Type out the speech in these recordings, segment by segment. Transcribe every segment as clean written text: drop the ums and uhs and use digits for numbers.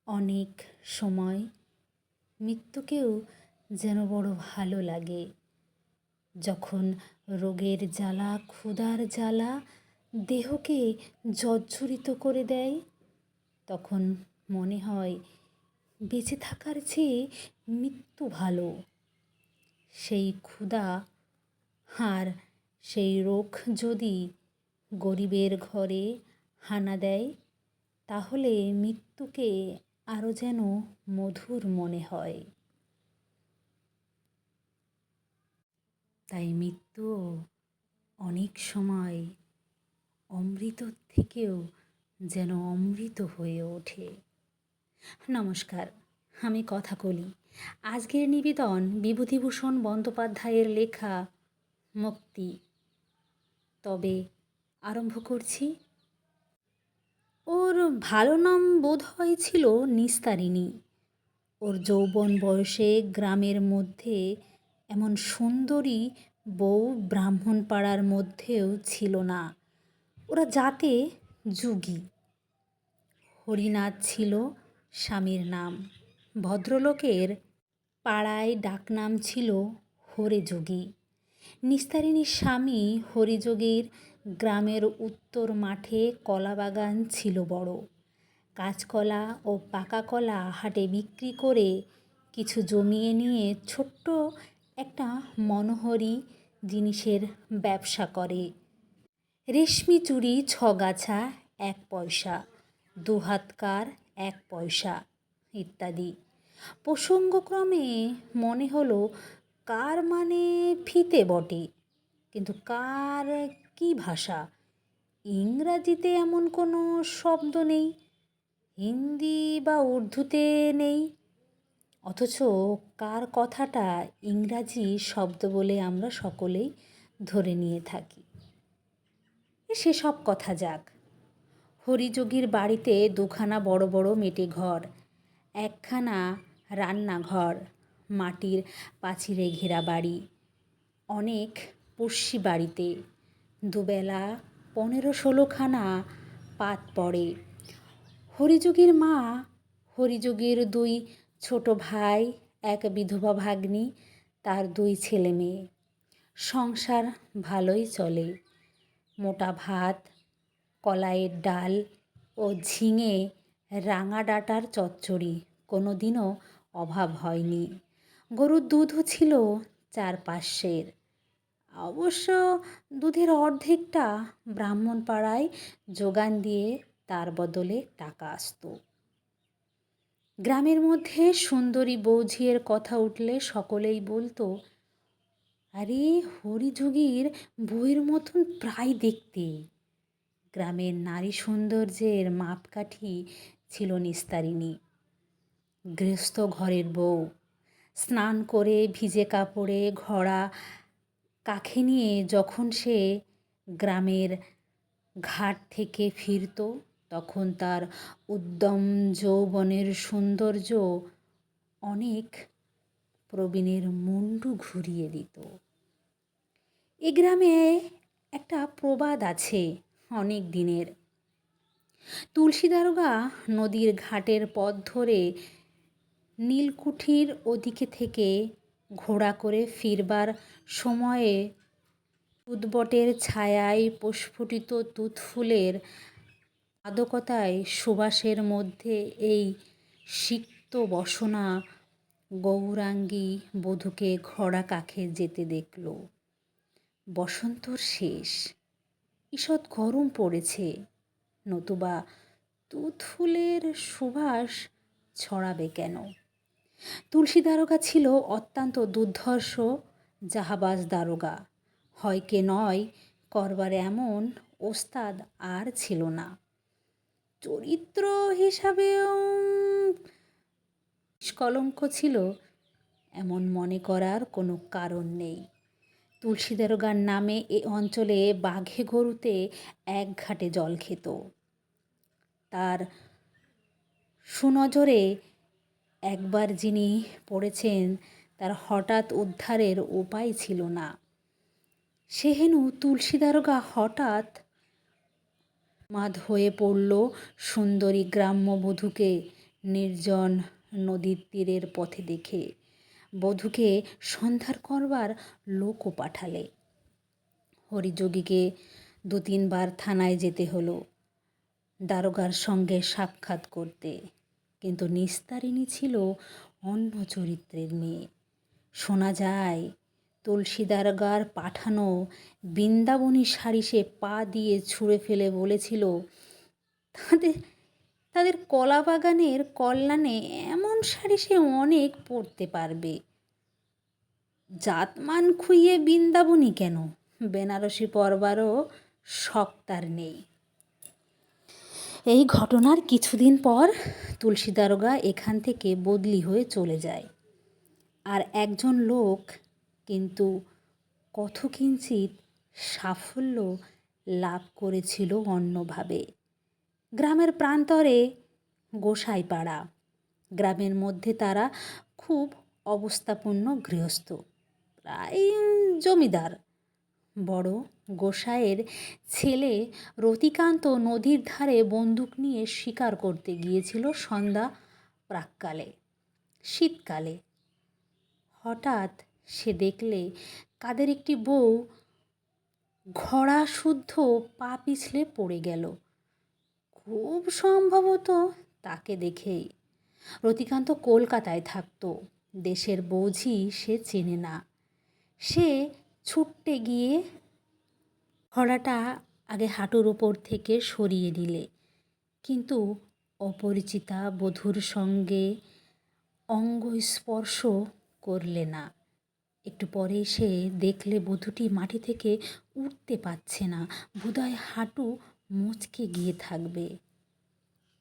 অনেক সময় মৃত্যুকেও যেন বড় ভালো লাগে। যখন রোগের জ্বালা, ক্ষুধার জ্বালা দেহকে জর্জরিত করে দেয়, তখন মনে হয় বেঁচে থাকার চেয়ে মৃত্যু ভালো। সেই ক্ষুধা আর সেই রোগ যদি গরিবের ঘরে হানা দেয়, তাহলে মৃত্যুকে আরও যেন মধুর মনে হয়। তাই মৃত্যুও অনেক সময় অমৃতর থেকেও যেন অমৃত হয়ে ওঠে। নমস্কার, আমি কথাকলি। আজকের নিবেদন বিভূতিভূষণ বন্দ্যোপাধ্যায়ের লেখা মুক্তি। তবে আরম্ভ করছি। ওর ভালো নাম বোধ হয় ছিল নিস্তারিণী। ওর যৌবন বয়সে গ্রামের মধ্যে এমন সুন্দরী বউ ব্রাহ্মণ পাড়ার মধ্যেও ছিল না। ওরা জাতে যুগী। হরিনাথ ছিল স্বামীর নাম। ভদ্রলোকের পাড়ায় ডাকনাম ছিল হরিযোগী। নিস্তারিণীর স্বামী হরিযোগীর গ্রামের উত্তর মাঠে কলাবাগান ছিল বড়। কাঁচকলা ও পাকা কলা হাটে বিক্রি করে কিছু জমিয়ে নিয়ে ছোট্ট একটা মনোহরী জিনিসের ব্যবসা করে। রেশমি চুড়ি 6 গাছা 1 পয়সা, 2 হাতকার 1 পয়সা ইত্যাদি। প্রসঙ্গক্রমে মনে হলো কার মানে ফিতে বটে, কিন্তু কার কি ভাষা। ইংরাজিতে এমন কোনো শব্দ নেই, হিন্দি বা উর্দুতে নেই, অথচ কার কথাটা ইংরাজি শব্দ বলে আমরা সকলেই ধরে নিয়ে থাকি। সেসব কথা যাক। হরিযোগীর বাড়িতে 2খানা বড় বড় মেটে ঘর, 1খানা রান্নাঘর, মাটির পাঁচিলে ঘেরা বাড়ি। অনেক পড়শি বাড়িতে দুবেলা 15-16খানা পাত পড়ে। হরিযোগীর মা, হরিযোগীর 2 ছোট ভাই, 1 বিধবা ভাগ্নি, তার 2 ছেলে মেয়ে। সংসার ভালোই চলে। মোটা ভাত, কলাইয়ের ডাল ও ঝিঙে রাঙা ডাঁটার চচ্চড়ি কোনো দিনও অভাব হয়নি। গরুর দুধও ছিল 4-5 সের। অবশ্য দুধের অর্ধেকটা ব্রাহ্মণ পাড়ায় যোগান দিয়ে তার বদলে টাকা আসতো। গ্রামের মধ্যে সুন্দরী বৌঝিয়ের কথা উঠলে সকলেই বলতো, আরে হরিযোগীর বউয়ের মতন প্রায় দেখতে। গ্রামের নারী সৌন্দর্যের মাপকাঠি ছিল নিস্তারিণী। গৃহস্থ ঘরের বউ। স্নান করে ভিজে কাপড়ে ঘোড়া কাঁখে নিয়ে যখন সে গ্রামের ঘাট থেকে ফিরত, তখন তার উদ্যম যৌবনের সৌন্দর্য অনেক প্রবীণের মুন্ডু ঘুরিয়ে দিত। এ গ্রামে একটা প্রবাদ আছে অনেক দিনের। তুলসী দারোগা নদীর ঘাটের পথ ধরে নীলকুঠির ওদিকে থেকে ঘোড়া করে ফিরবার সময়ে তুতবটের ছায়ায় প্রস্ফুটিত তুতফুলের আদকতায় সুবাসের মধ্যে এই সিক্ত বসনা গৌরাঙ্গী বধূকে ঘোড়া কাঁখে যেতে দেখল। বসন্তর শেষ, ঈষৎ গরম পড়েছে, নতুবা তুতফুলের সুবাস ছড়াবে কেন? তুলসী দারোগা ছিল অত্যন্ত দুর্ধর্ষ জাহাবাজ দারোগা। হয় কে নয় করবার এমন ওস্তাদ আর ছিল না। চরিত্র হিসাবেও নিষ্কলঙ্ক ছিল এমন মনে করার কোনো কারণ নেই। তুলসী দারোগার নামে এ অঞ্চলে বাঘে গরুতে 1 ঘাটে জল খেত। তার সুনজরে একবার যিনি পড়েছেন, তার হঠাৎ উদ্ধারের উপায় ছিল না। সেহেনু তুলসী দারোগা হঠাৎ মাদ হয়ে পড়ল সুন্দরী গ্রাম্যবধূকে নির্জন নদীর তীরের পথে দেখে বধূকে সন্ধার করবার লোকও পাঠালে। হরিযোগীকে 2-3 বার থানায় যেতে হলো দারোগার সঙ্গে সাক্ষাৎ করতে, কিন্তু নিস্তারিণী ছিল অন্য চরিত্রের মেয়ে। শোনা যায় তুলসী দারোগার পাঠানো বৃন্দাবনী শাড়ি সে পা দিয়ে ছুঁড়ে ফেলে বলেছিল, তাদের তাদের কলা বাগানের কল্যাণে এমন শাড়ি সে অনেক পরতে পারবে। জাতমান খুইয়ে বৃন্দাবনী কেন, বেনারসি পরবারও শখ তার নেই। এই ঘটনার কিছুদিন পর তুলসী দারোগা এখান থেকে বদলি হয়ে চলে যায়। আর একজন লোক কিন্তু কথকিঞ্চিৎ সাফল্য লাভ করেছিল অন্যভাবে। গ্রামের প্রান্তরে গোসাইপাড়া, গ্রামের মধ্যে তারা খুব অবস্থাপন্ন গৃহস্থ, প্রায় জমিদার। বড় গোসাইয়ের ছেলে রতিকান্ত নদীর ধারে বন্দুক নিয়ে শিকার করতে গিয়েছিল সন্ধ্যা প্রাক্কালে, শীতকালে। হঠাৎ সে দেখলে কাদের একটি বউ ঘোড়া শুদ্ধ পা পিছলে পড়ে গেল। খুব সম্ভবত তাকে দেখেই। রতিকান্ত কলকাতায় থাকত, দেশের বৌঝি সে চেনে না। সে ছুটতে গিয়ে ঘোড়াটা আগে হাঁটুর ওপর থেকে সরিয়ে দিলে, কিন্তু অপরিচিতা বধূর সঙ্গে অঙ্গ স্পর্শ করলে না। একটু পরে সে দেখলে বধূটি মাটি থেকে উঠতে পারছে না, বোধহয় হাঁটু মুচকে গিয়ে থাকবে।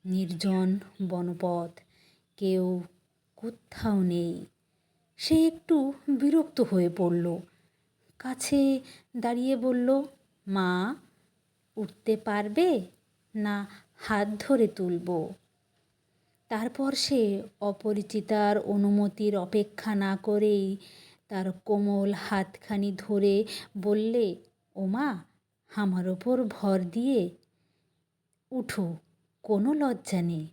নির্জন বনপথ, কেউ কোথাও নেই। সে একটু বিরক্ত হয়ে পড়ল, কাছে দাঁড়িয়ে বলল, মা, উঠতে পারবে না হাত ধরে তুলব? তারপর সে অপরিচিতার অনুমতির অপেক্ষা না করেই তার কোমল হাতখানি ধরে বললে, ও মা, আমার ওপর ভর দিয়ে উঠো, কোনো লজ্জা নেই,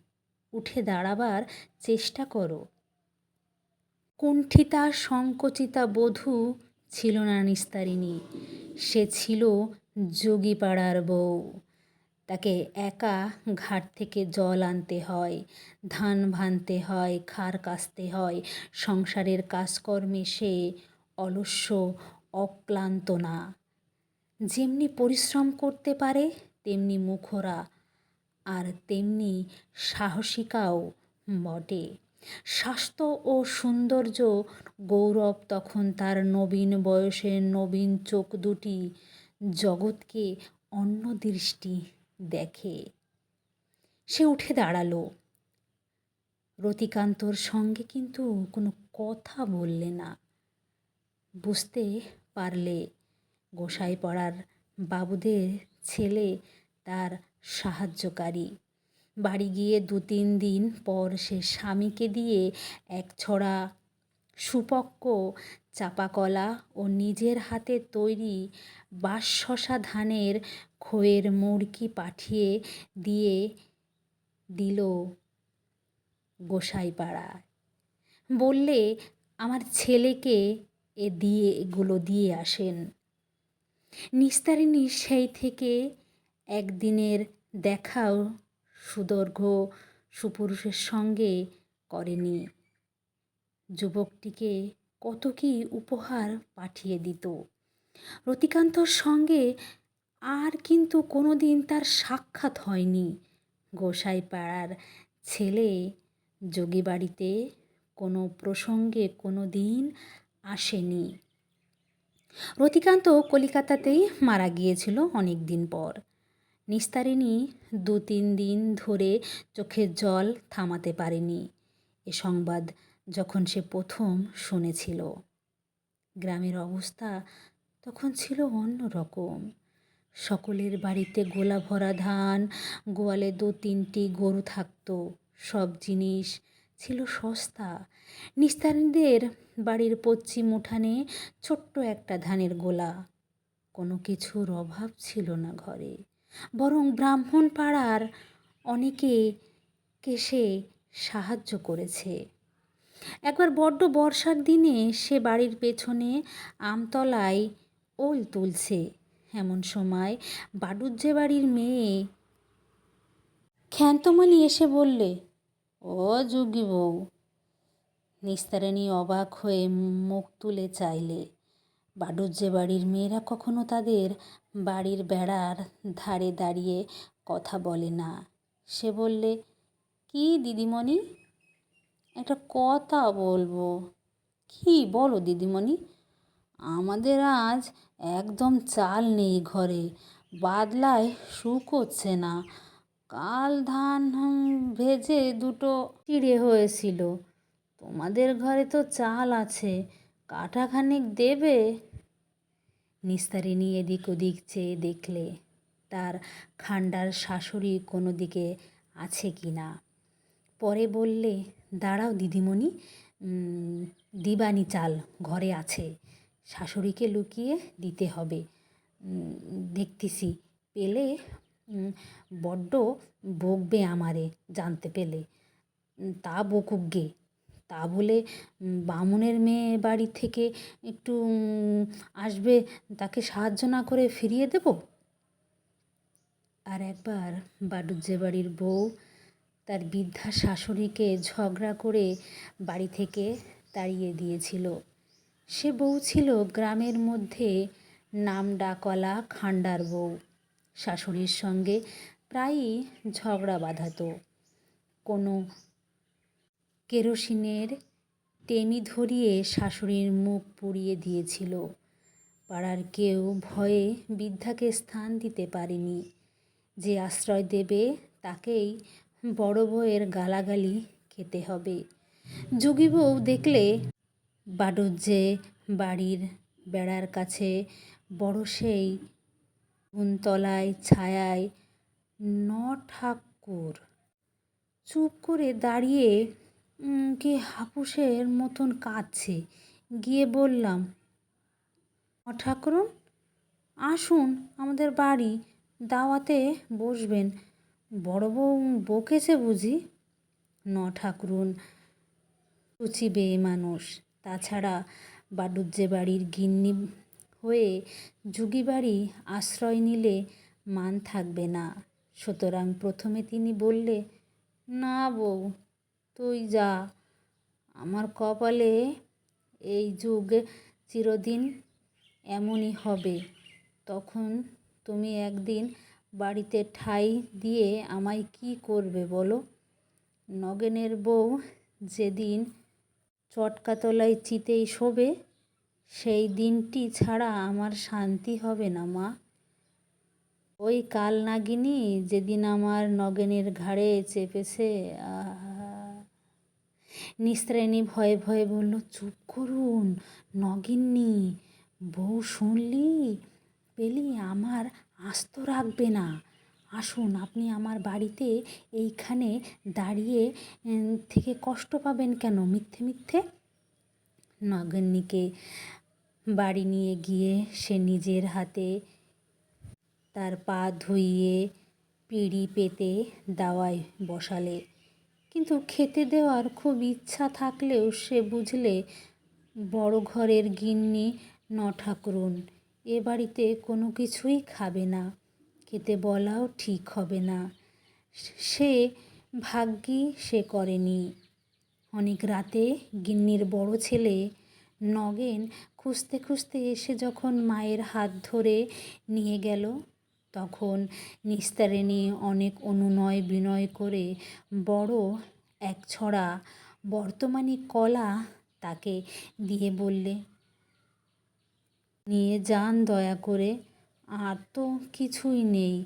উঠে দাঁড়াবার চেষ্টা করো। কুণ্ঠিতা সংকুচিতা বধূ ছিল না নিস্তারিণী, সে ছিল যোগীপাড়ার বউ। তাকে একা ঘাট থেকে জল আনতে হয়, ধান ভানতে হয়, খার কাস্তে হয়। সংসারের কাজকর্মে সে অলস্য, অক্লান্ত না। যেমনি পরিশ্রম করতে পারে তেমনি মুখরা, আর তেমনি সাহসিকাও বটে। স্বাস্থ্য ও সৌন্দর্য গৌরব তখন তার নবীন বয়সের নবীন চোখ দুটি জগৎকে অন্য দৃষ্টি দেখে। সে উঠে দাঁড়ালো। রতিকান্তর সঙ্গে কিন্তু কোনো কথা বললে না। বুঝতে পারলে গোসাইপাড়ার বাবুদের ছেলে তার সাহায্যকারী। বাড়ি গিয়ে 2-3 দিন পর সে স্বামীকে দিয়ে এক ছড়া সুপক্ক চাপা কলা ও নিজের হাতে তৈরি বাঁশশসা ধানের খইয়ের মুড়কি পাঠিয়ে দিয়ে দিল গোসাইপাড়ায়। বললে, আমার ছেলেকে এগুলো দিয়ে আসেন। নিস্তারিণী সেই থেকে একদিনের দেখাও সুদৈর্ঘ্য সুপুরুষের সঙ্গে করেনি। যুবকটিকে কত কি উপহার পাঠিয়ে দিত। রতিকান্তর সঙ্গে আর কিন্তু কোনো দিন তার সাক্ষাৎ হয়নি। গোসাইপাড়ার ছেলে যোগী বাড়িতে কোনো প্রসঙ্গে কোনো দিন আসেনি। রতিকান্ত কলিকাতাতেই মারা গিয়েছিল অনেক দিন পর। নিস্তারিণী 2-3 দিন ধরে চোখের জল থামাতে পারেনি এ সংবাদ যখন সে প্রথম শুনেছিল। গ্রামের অবস্থা তখন ছিল অন্য রকম। সকলের বাড়িতে গোলা ভরা ধান, গোয়ালে 2-3টি গরু থাকত। সব জিনিস ছিল সস্তা। নিস্তারিণীদের বাড়ির পশ্চিম উঠানে ছোট্ট একটা ধানের গোলা। কোনো কিছুর অভাব ছিল না ঘরে, বরং ব্রাহ্মণ পাড়ার অনেকে সে সাহায্য করেছে। একবার বড্ড বর্ষার দিনে সে বাড়ির পেছনে আমতলায় ওল তুলছে। এমন সময় বাডুজ্যে বাড়ির মেয়ে ক্ষান্তমণি এসে বললে, ও যোগী বউ। নিস্তারিণী অবাক হয়ে মুখ তুলে চাইলে। বাডুজ্যে বাড়ির মেয়েরা কখনো তাদের বাড়ির বেড়ার ধারে দাঁড়িয়ে কথা বলে না। সে বললে, কি দিদিমণি? একটা কথা বলবো। কি বলো দিদিমণি? আমাদের আজ একদম চাল নেই ঘরে, বাদলায় শুকোচ্ছে না। কাল ধান ভেজে দুটো চিড়ে হয়েছিল। তোমাদের ঘরে তো চাল আছে, কাঠাখানেক দেবে? নিস্তারিণী এদিক ওদিক চেয়ে দেখলে তার খান্ডার শাশুড়ি কোনো দিকে আছে কি না। পরে বললে, দাঁড়াও দিদিমণি, দিবানি চাল ঘরে আছে, শাশুড়িকে লুকিয়ে দিতে হবে। দেখতেছি, পেলে বড্ড বকবে আমারে জানতে পেলে। তা বকুক গে, তা বলে বামুনের মেয়ে বাড়ি থেকে একটু আসবে, তাকে সাহায্য না করে ফিরিয়ে দেব? আর একবার বাডুজ্যে বাড়ির বউ তার বৃদ্ধা শাশুড়িকে ঝগড়া করে বাড়ি থেকে তাড়িয়ে দিয়েছিল। সে বউ ছিল গ্রামের মধ্যে নামডাকওয়ালা খান্ডার বউ। শাশুড়ির সঙ্গে প্রায়ই ঝগড়া বাঁধাতো। কোনো কেরোসিনের টেমি ধরিয়ে শাশুড়ির মুখ পুড়িয়ে দিয়েছিল। পাড়ার কেউ ভয়ে বৃদ্ধাকে স্থান দিতে পারেনি। যে আশ্রয় দেবে তাকেই বড় বউয়ের গালাগালি খেতে হবে। যোগী বউ দেখলে বাডুজ্যে বাড়ির বেড়ার কাছে বড় সেই গুণতলায় ছায়ায় ঠাকুর চুপ করে দাঁড়িয়ে কি হাপুসের মতন কাঁদছে। গিয়ে বললাম, ঠাকুরন, আসুন আমাদের বাড়ি, দাওয়াতে বসবেন। বড় বউ বকেছে বুঝি? ঠাকুরন রুচি বেয়ে মানুষ, তাছাড়া বাডুজ্যে বাড়ির গিন্নি হয়ে যুগী বাড়ি আশ্রয় নিলে মান থাকবে না। সুতরাং প্রথমে তিনি বললে, না বউ, তুই যা, আমার কপালে এই যুগ চিরদিন এমনই হবে। তখন তুমি একদিন বাড়িতে ঠাঁই দিয়ে আমায় কি করবে বলো? নগেনের বউ যেদিন চটকাতলায় চিতেই শোবে, সেই দিনটি ছাড়া আমার শান্তি হবে না মা। ওই কাল নাগিনী যেদিন আমার নগেনের ঘাড়ে চেপেছে। নিস্তারিণী ভয়ে ভয়ে বলল, চুপ করুন নগিন্নি, বউ শুনলি পেলি আমার আস্ত রাখবে না। আসুন, আপনি আমার বাড়িতে এইখানে দাঁড়িয়ে থেকে কষ্ট পাবেন কেন মিথ্যে মিথ্যে? নগিন্নিকে বাড়ি নিয়ে গিয়ে সে নিজের হাতে তার পা ধুইয়ে পিঁড়ি পেতে দাওয়ায় বসালে। কিন্তু খেতে দেওয়ার খুব ইচ্ছা থাকলেও সে বুঝলে বড় ঘরের গিন্নি ঠাকুরন এ বাড়িতে কোনো কিছুই খাবে না, খেতে বলাও ঠিক হবে না। সে ভাগ্যি সে করেনি। অনেক রাতে গিন্নির বড় ছেলে নগেন খুঁজতে খুঁজতে এসে যখন মায়ের হাত ধরে নিয়ে গেল, তখন নিস্তারিণী অনেক অনুনয় বিনয় করে বড় এক ছড়া বর্তমানী কলা তাকে দিয়ে বললে, নিয়ে যান দয়া করে, আর তো কিছুই নেই,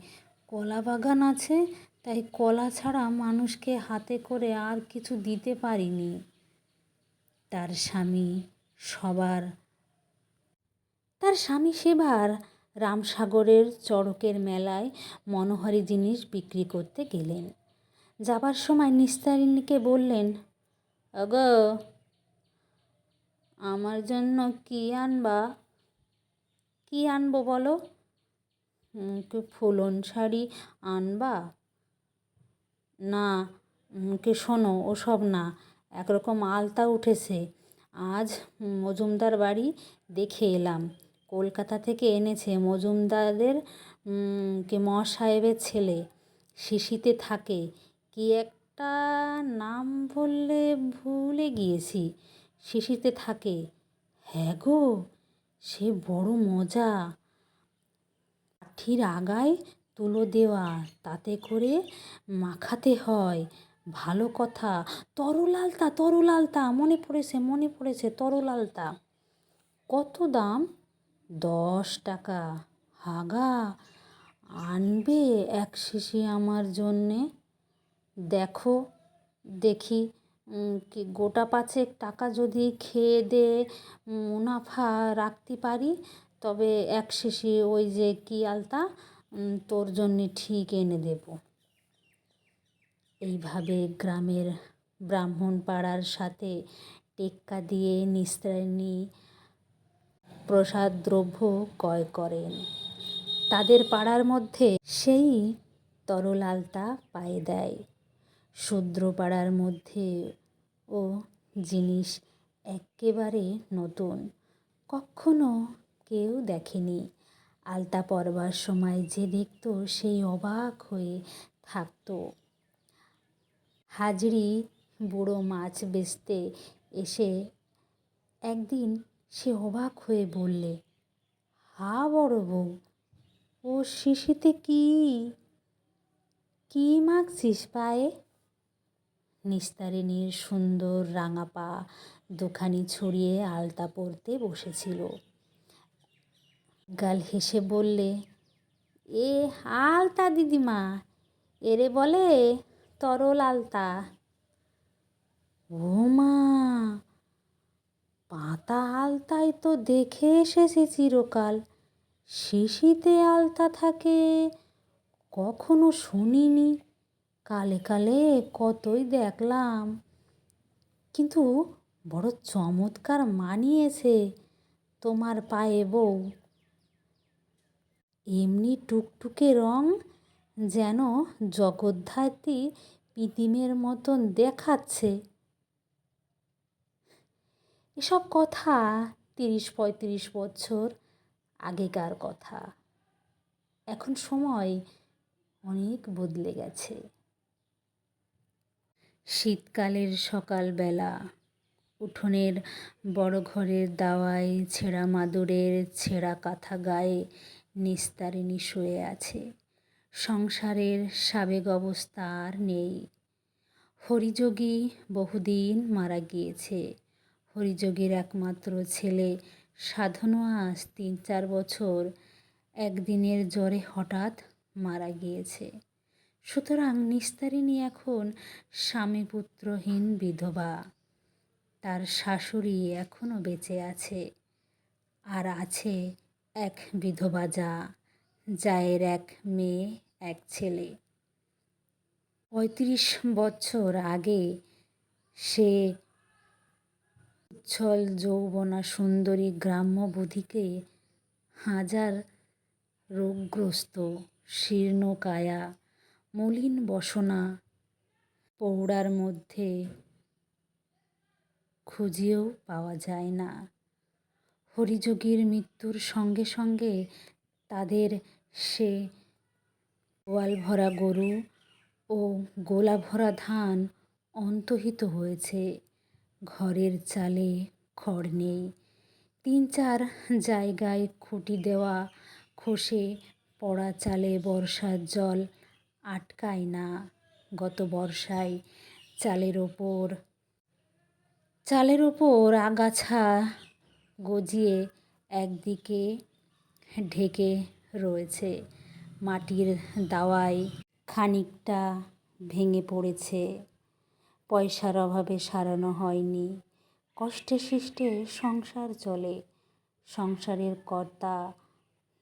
কলা বাগান আছে, তাই কলা ছাড়া মানুষকে হাতে করে আর কিছু দিতে পারিনি। তার স্বামী সেবার রামসাগরের চড়কের মেলায় মনোহারী জিনিস বিক্রি করতে গেলেন। যাবার সময় নিস্তারিণীকে বললেন, ওগো, আমার জন্য কি আনবা? কি আনবো বলো? কি ফুলন শাড়ি আনবা? না, কে শোনো, ওসব না, একরকম আলতা উঠেছে। আজ মজুমদার বাড়ি দেখে এলাম। কলকাতা থেকে এনেছে মজুমদারদের কে মহাসাহেবের ছেলে। শিশিতে থাকে। কি একটা নাম বললে ভুলে গিয়েছি। শিশিতে থাকে। হ্যাঁ গো, সে বড় মজা। কাঠির আগায় তুলো দেওয়া, তাতে করে মাখাতে হয়। ভালো কথা। তরল আলতা, তরল আলতা, মনে পড়েছে, তরল আলতা। কত দাম? 10 টাকা। হাগা, আনবে এক শিশি আমার জন্যে? দেখো দেখি, কি গোটা 5 টাকা যদি খেয়ে দে মুনাফা রাখতে পারি, তবে এক শিশি ওই যে কি আলতা তোর জন্যে ঠিক এনে দেব। এইভাবে গ্রামের ব্রাহ্মণ পাড়ার সাথে টেক্কা দিয়ে নিস্তারিণী প্রসাদ দ্রব্য ক্রয় করেন। তাদের পাড়ার মধ্যে সেই তরল আলতা পায়ে দেয়। শূদ্র পাড়ার মধ্যে ও জিনিস এক্কেবারে নতুন, কখনো কেউ দেখেনি। আলতা পরবার সময় যে দেখত সেই অবাক হয়ে থাকত। হাজরি বুড়ো মাছ বেচতে এসে একদিন সে অবাক হয়ে বললে, হা বড় বউ, ও শিশিতে কি কি মাখছিস পায়ে? নিস্তারিণীর সুন্দর রাঙা পা দুখানি ছড়িয়ে আলতা পরতে বসেছিল। গাল হেসে বললে, এ আলতা দিদিমা, এরে বলে তরল আলতা। ও মা, পাতা আলতায় তো দেখে এসেছে চিরকাল, শিশিতে আলতা থাকে কখনো শুনিনি। কালে কালে কতই দেখলাম, কিন্তু বড় চমৎকার মানিয়েছে তোমার পায়ে বউ। এমনি টুকটুকে রং, যেন জগদ্ধাত্রী পিদিমের মতন দেখাচ্ছে। এসব কথা 30-35 বছর আগেকার কথা। এখন সময় অনেক বদলে গেছে। শীতকালের সকালবেলা উঠোনের বড় ঘরের দাওয়ায় ছেঁড়া মাদুরের ছেঁড়া কাঁথা গায়ে নিস্তারিণী শুয়ে আছে। সংসারের সাবেক অবস্থা আর নেই। হরিযোগী বহুদিন মারা গিয়েছে। হরিযোগীর একমাত্র ছেলে সাধনও আজ 3-4 বছর একদিনের জ্বরে হঠাৎ মারা গিয়েছে। সুতরাং নিস্তারিণী এখন স্বামীপুত্রহীন বিধবা। তার শাশুড়ি এখনও বেঁচে আছে, আর আছে এক বিধবা জা, জায়ের এক মেয়ে, এক ছেলে। 35 বছর আগে সে উচ্ছল যৌবনা সুন্দরী গ্রাম্য বুধিকে হাজার রোগগ্রস্ত শীর্ণকায়া মলিন বসনা পৌড়ার মধ্যে খুঁজেও পাওয়া যায় না। হরিযোগীর মৃত্যুর সঙ্গে সঙ্গে তাদের সে গোয়াল ভরা গরু ও গোলা ভরা ধান অন্তহিত হয়েছে। ঘরের চালে খড় নেই। 3-4 জায়গায় খুঁটি দেওয়া খসে পড়া চালে বর্ষার জল আটকায় না। গত বর্ষায় চালের ওপর আগাছা গজিয়ে একদিকে ঢেকে রয়েছে। মাটির দাওয়ায় খানিকটা ভেঙে পড়েছে। পয়সার অভাবে সারানো হয়নি। কষ্টে শিষ্টে সংসার চলে। সংসারের কর্তা,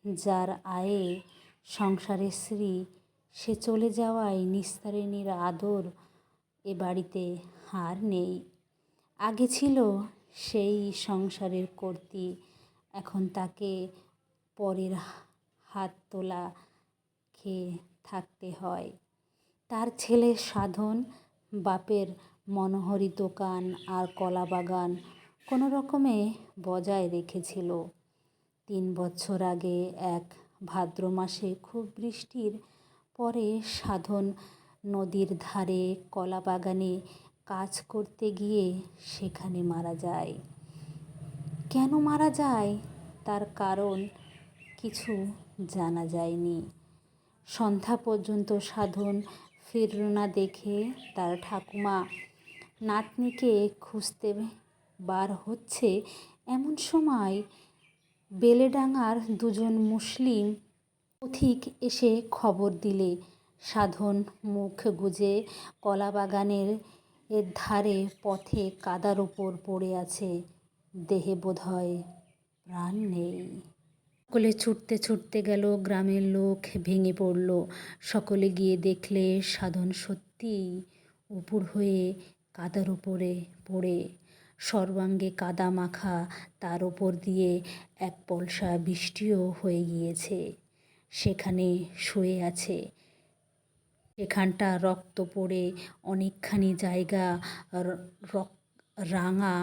যার আয়ে সংসারের শ্রী, সে চলে যাওয়ায় নিস্তারিণীর আদর এ বাড়িতে আর নেই। আগে ছিল সেই সংসারের কর্ত্রী, এখন তাকে পরের হাত তোলা খেয়ে থাকতে হয়। তার ছেলে সাধন বাপের মনোহরি দোকান আর কলা বাগান কোনো রকমে বজায় রেখেছিল। 3 বছর আগে এক ভাদ্র মাসে খুব বৃষ্টির পরে সাধন নদীর ধারে কলা বাগানে কাজ করতে গিয়ে সেখানে মারা যায়। কেন মারা যায় তার কারণ কিছু জানা যায়নি। সন্ধ্যা পর্যন্ত সাধন ফিরল না দেখে তার ঠাকুমা নাতনিকে খুঁজতে বার হচ্ছে। এমন সময় বেলেডাঙার 2জন মুসলিম পথিক এসে খবর দিলে সাধন মুখ গুজে কলা বাগানের ধারে পথে কাদার ওপর পড়ে আছে, দেহে বোধহয় প্রাণ নেই। সকলে ছুটতে ছুটতে গেল, গ্রামের লোক ভেঙে পড়ল। সকলে গিয়ে দেখলে সাধন সত্যিই উপুড় হয়ে কাদার উপরে পড়ে, সর্বাঙ্গে কাদা মাখা, তার ওপর দিয়ে এক পলসা বৃষ্টিও হয়ে গিয়েছে। সেখানে শুয়ে আছে। সেখানটা রক্ত পড়ে অনেকখানি জায়গা রাঙা,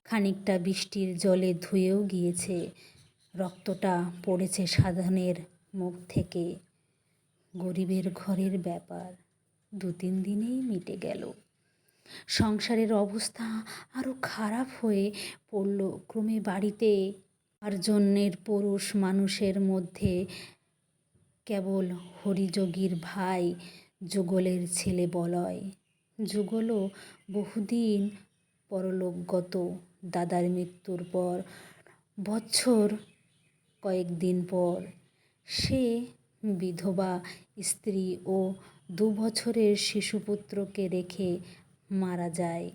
খানিকটা বৃষ্টির জলে ধুয়েও গিয়েছে। রক্তটা পড়েছে সাধনের মুখ থেকে। গরিবের ঘরের ব্যাপার 2-3 দিনেই মিটে গেল। সংসারের অবস্থা আরও খারাপ হয়ে পড়ল ক্রমে। বাড়িতে 4জনের পুরুষ মানুষের মধ্যে কেবল হরিযোগীর ভাই যুগলের ছেলে বলয়। যুগলও বহুদিন পরলোকগত। দাদার মৃত্যুর পর বছর কয়েকদিন পর সে বিধবা স্ত্রী ও 2 বছরের শিশুপুত্রকে রেখে মারা যায়।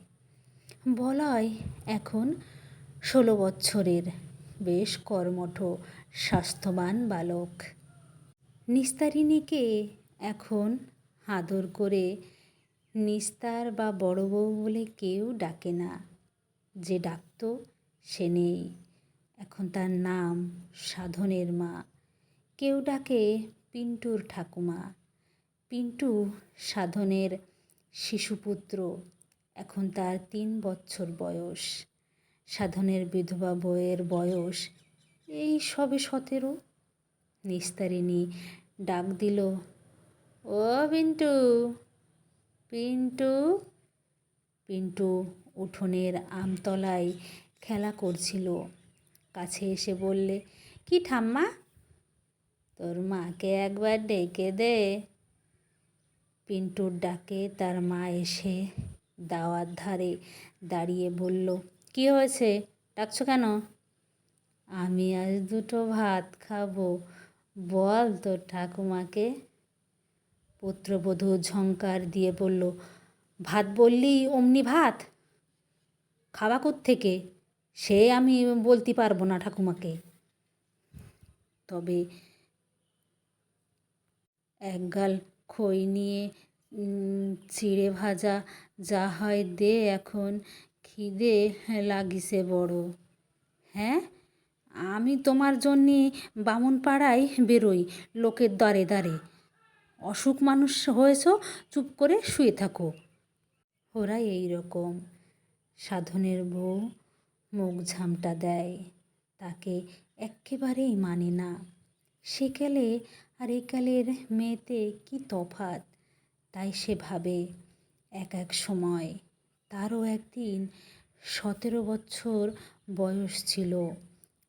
বলয় এখন 16 বছরের, বেশ কর্মঠ স্বাস্থ্যবান বালক। নিস্তারিণীকে এখন আদর করে নিস্তার বা বড় বউ বলে কেউ ডাকে না। যে ডাকত সে নেই। এখন তার নাম সাধনের মা। কেউ ডাকে পিন্টুর ঠাকুমা। পিন্টু সাধনের শিশুপুত্র। এখন তার 3 বছর বয়স। সাধনের বিধবা বউয়ের বয়স এই সবে 17। নিস্তারিণী ডাক দিল, ও পিন্টু, পিন্টু। পিন্টু উঠোনের আমতলায় খেলা করছিল। কাছে এসে বললে, কি ঠাম্মা, তোর মাকে একবার ডেকে দে। পিন্টুর ডাকে তার মা এসে দাওয়ার ধারে দাঁড়িয়ে বলল, কি হয়েছে, ডাকছো কেন? আমি আজ 2টো ভাত খাবো, বল তোর ঠাকুমাকে। পুত্রবধূ ঝংকার দিয়ে বলল, ভাত বললি অমনি ভাত? খাওয়া কোত্থেকে সে আমি বলতে পারবো না ঠাকুমাকে। তবে একগাল খই নিয়ে চিড়ে ভাজা যা হয় দে, এখন খিদে লাগিছে বড়। হ্যাঁ, আমি তোমার জন্যে বামুনপাড়ায় বেরোই লোকের দ্বারে দ্বারে। অসুখ মানুষ হয়েছ, চুপ করে শুয়ে থাকো। ওরা এই রকম। সাধনের বউ মুখ ঝামটা দেয়, তাকে একেবারেই মানে না। সেকালে আর একালের মেয়েতে কি তফাৎ, তাই সে ভাবে এক এক সময়। তারও একদিন 17 বছর বয়স ছিল।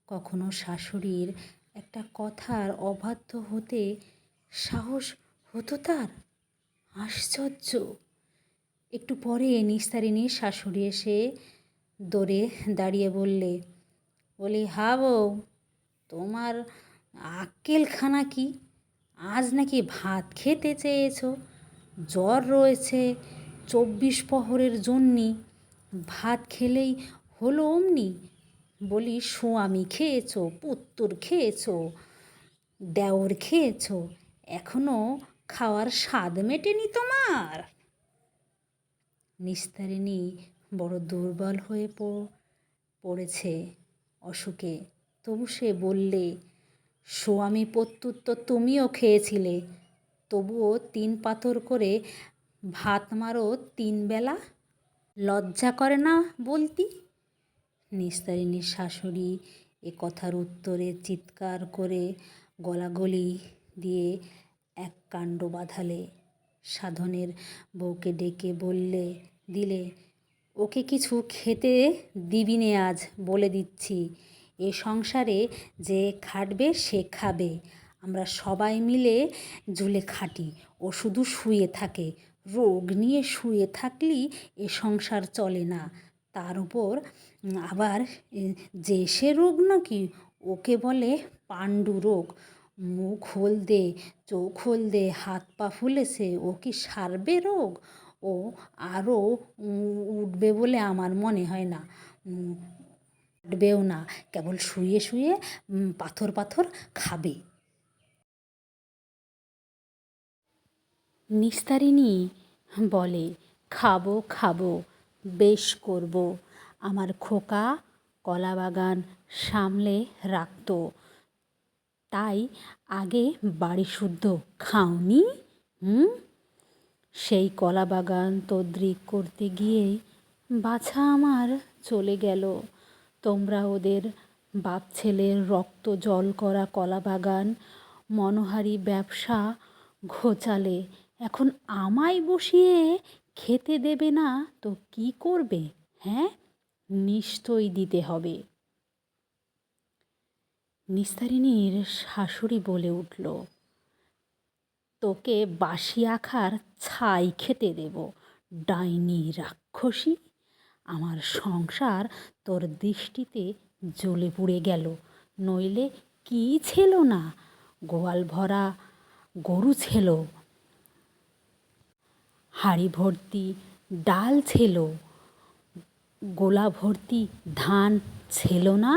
কখনো শাশুড়ির একটা কথার অবাধ্য হতে সাহস হতো তার। আশ্চর্য! একটু পরে নিস্তারিণীর শাশুড়ি এসে দৌড়ে দাঁড়িয়ে বলি, হা বউ, তোমার আক্কেলখানা কি? আজ নাকি ভাত খেতে চেয়েছো, জ্বর রয়েছে 24 প্রহরের জন্যে, ভাত খেলেই হলো অমনি? বলি, স্বামী খেয়েছো, পুত্তর খেয়েছো, দেওর খেয়েছো, এখনো খাওয়ার স্বাদ মেটেনি তোমার? নিস্তারিণী বড় দুর্বল হয়ে পড়েছে অসুখে। তবু সে বললে, স্বামী পুত্তর তো তুমিও খেয়েছিলে, তবুও 3 পাথর করে ভাত মারো 3 বেলা, লজ্জা করে না বলতি? নিস্তারিণীর শাশুড়ি এ কথার উত্তরে চিৎকার করে গলাগলি দিয়ে এক কাণ্ড বাঁধালে। সাধনের বউকে ডেকে দিলে, ওকে কিছু খেতে দিবি নে আজ, বলে দিচ্ছি। এ সংসারে যে খাটবে সে খাবে, আমরা সবাই মিলে ঝুলে খাটি, ও শুধু শুয়ে থাকে। রোগ নিয়ে শুয়ে থাকলেই এ সংসার চলে না। তার উপর আবার যে সে রোগ নাকি, ওকে বলে পাণ্ডু রোগ। মুখ হলদে, চোখ হলদে, হাত পা ফুলেছে, ও কি সারবে রোগ? ও আরও উঠবে বলে আমার মনে হয় না। উঠবেও না, কেবল শুয়ে শুয়ে পাথর পাথর খাবে। নিস্তারিণী বলে, খাবো খাবো, বেশ করব। আমার খোকা কলাবাগান সামলে রাখত, তাই আগে বাড়ি শুদ্ধ খাওনি? সেই কলাবাগান তদ্রিক করতে গিয়েই বাছা আমার চলে গেল। তোমরা ওদের বাপ ছেলের রক্ত জল করা কলাবাগান মনোহারী ব্যবসা ঘোচালে, এখন আমায় বসিয়ে খেতে দেবে না তো কি করবে? হ্যাঁ, নিশ্চয়ই দিতে হবে। নিস্তারিণীর শাশুড়ি বলে উঠল, তোকে বাসি আখার ছাই খেতে দেব, ডাইনি রাক্ষসী! আমার সংসার তোর দৃষ্টিতে জ্বলে পুড়ে গেল, নইলে কি ছিল না? গোয়াল ভরা গরু ছিল, হাঁড়ি ভর্তি ডাল ছিল, গোলা ভর্তি ধান ছিল না?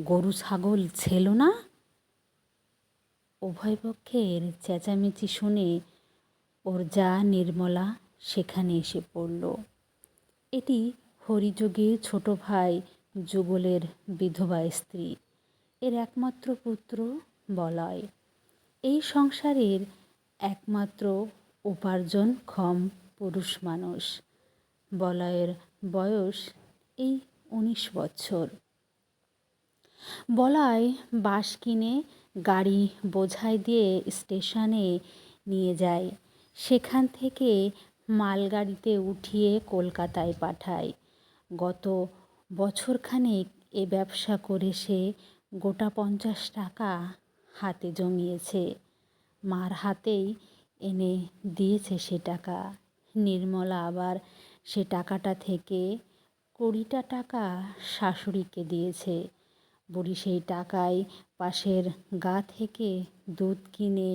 গরু ছাগল ছিল না? উভয় পক্ষের চেঁচামেচি শুনে ওর যা নির্মলা সেখানে এসে পড়ল। এটি হরিযোগীর ছোট ভাই যুগলের বিধবা স্ত্রী, এর একমাত্র পুত্র বলয়। এই সংসারের একমাত্র উপার্জনক্ষম পুরুষ মানুষ। বলয়ের বয়স এই 19 বছর। বলয় বাঁশ কিনে গাড়ি বোঝাই দিয়ে স্টেশনে নিয়ে যায়, সেখান থেকে মালগাড়িতে উঠিয়ে কলকাতায় পাঠায়। গত বছরখানেক এ ব্যবসা করে সে গোটা 50 টাকা হাতে জমিয়েছে। মার হাতেই এনে দিয়েছে সে টাকা। নির্মলা আবার সে টাকাটা থেকে 20টা টাকা শাশুড়িকে দিয়েছে। বুড়ি সেই টাকায় পাশের গা থেকে দুধ কিনে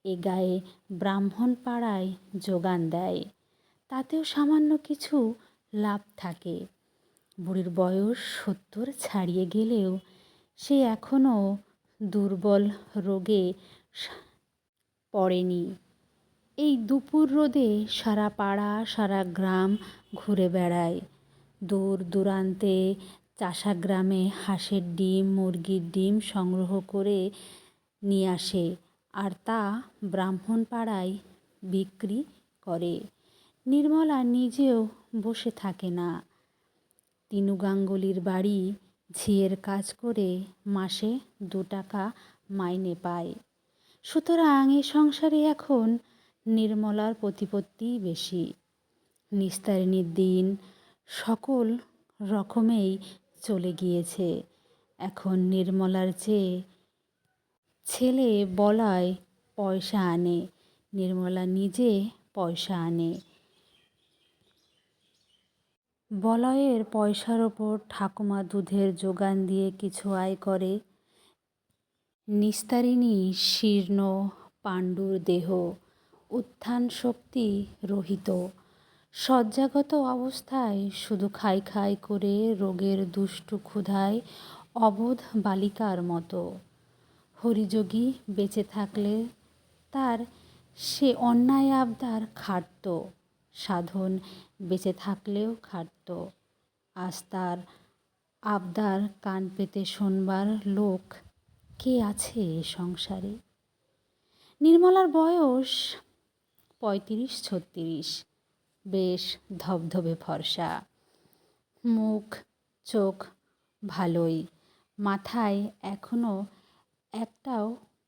এ গায়ে ব্রাহ্মণ পাড়ায় যোগান দেয়, তাতেও সামান্য কিছু লাভ থাকে। বুড়ির বয়স 70 ছাড়িয়ে গেলেও সে এখনও দুর্বল রোগে পড়েনি। এই দুপুর রোদে সারা পাড়া সারা গ্রাম ঘুরে বেড়ায়। দূর দূরান্তে চাষা গ্রামে হাঁসের ডিম মুরগির ডিম সংগ্রহ করে নিয়ে আসে, আর তা ব্রাহ্মণ পাড়ায় বিক্রি করে। নির্মলা নিজেও বসে থাকে না। তিনু গাঙ্গুলির বাড়ি ঝিয়ের কাজ করে মাসে 2 টাকা মাইনে পায়। সুতরাং এ সংসারে এখন নির্মলার প্রতিপত্তিই বেশি। নিস্তারিণীর দিন সকল রকমেই চলে গিয়েছে। এখন নির্মলার চেয়ে ছেলে বলয় পয়সা আনে, নির্মলা নিজে পয়সা আনে। বলয়ের পয়সার ওপর ঠাকুমা দুধের যোগান দিয়ে কিছু আয় করে। নিস্তারিণী শীর্ণ পাণ্ডুর দেহ, উত্থান শক্তি রহিত, শয্যাগত অবস্থায় শুধু খাই খাই করে রোগের দুষ্টু ক্ষুধায় অবোধ বালিকার মতো। হরিযোগী বেঁচে থাকলে তার সে অন্যায় আবদার খাটত, সাধন বেঁচে থাকলেও খাটত। আজ তার আবদার কান পেতে শোনবার লোক কে আছে এ সংসারে? নির্মলার বয়স 35-36। বেশ ধবধবে ফর্সা, মুখ চোখ ভালোই, মাথায় এখনও একটাও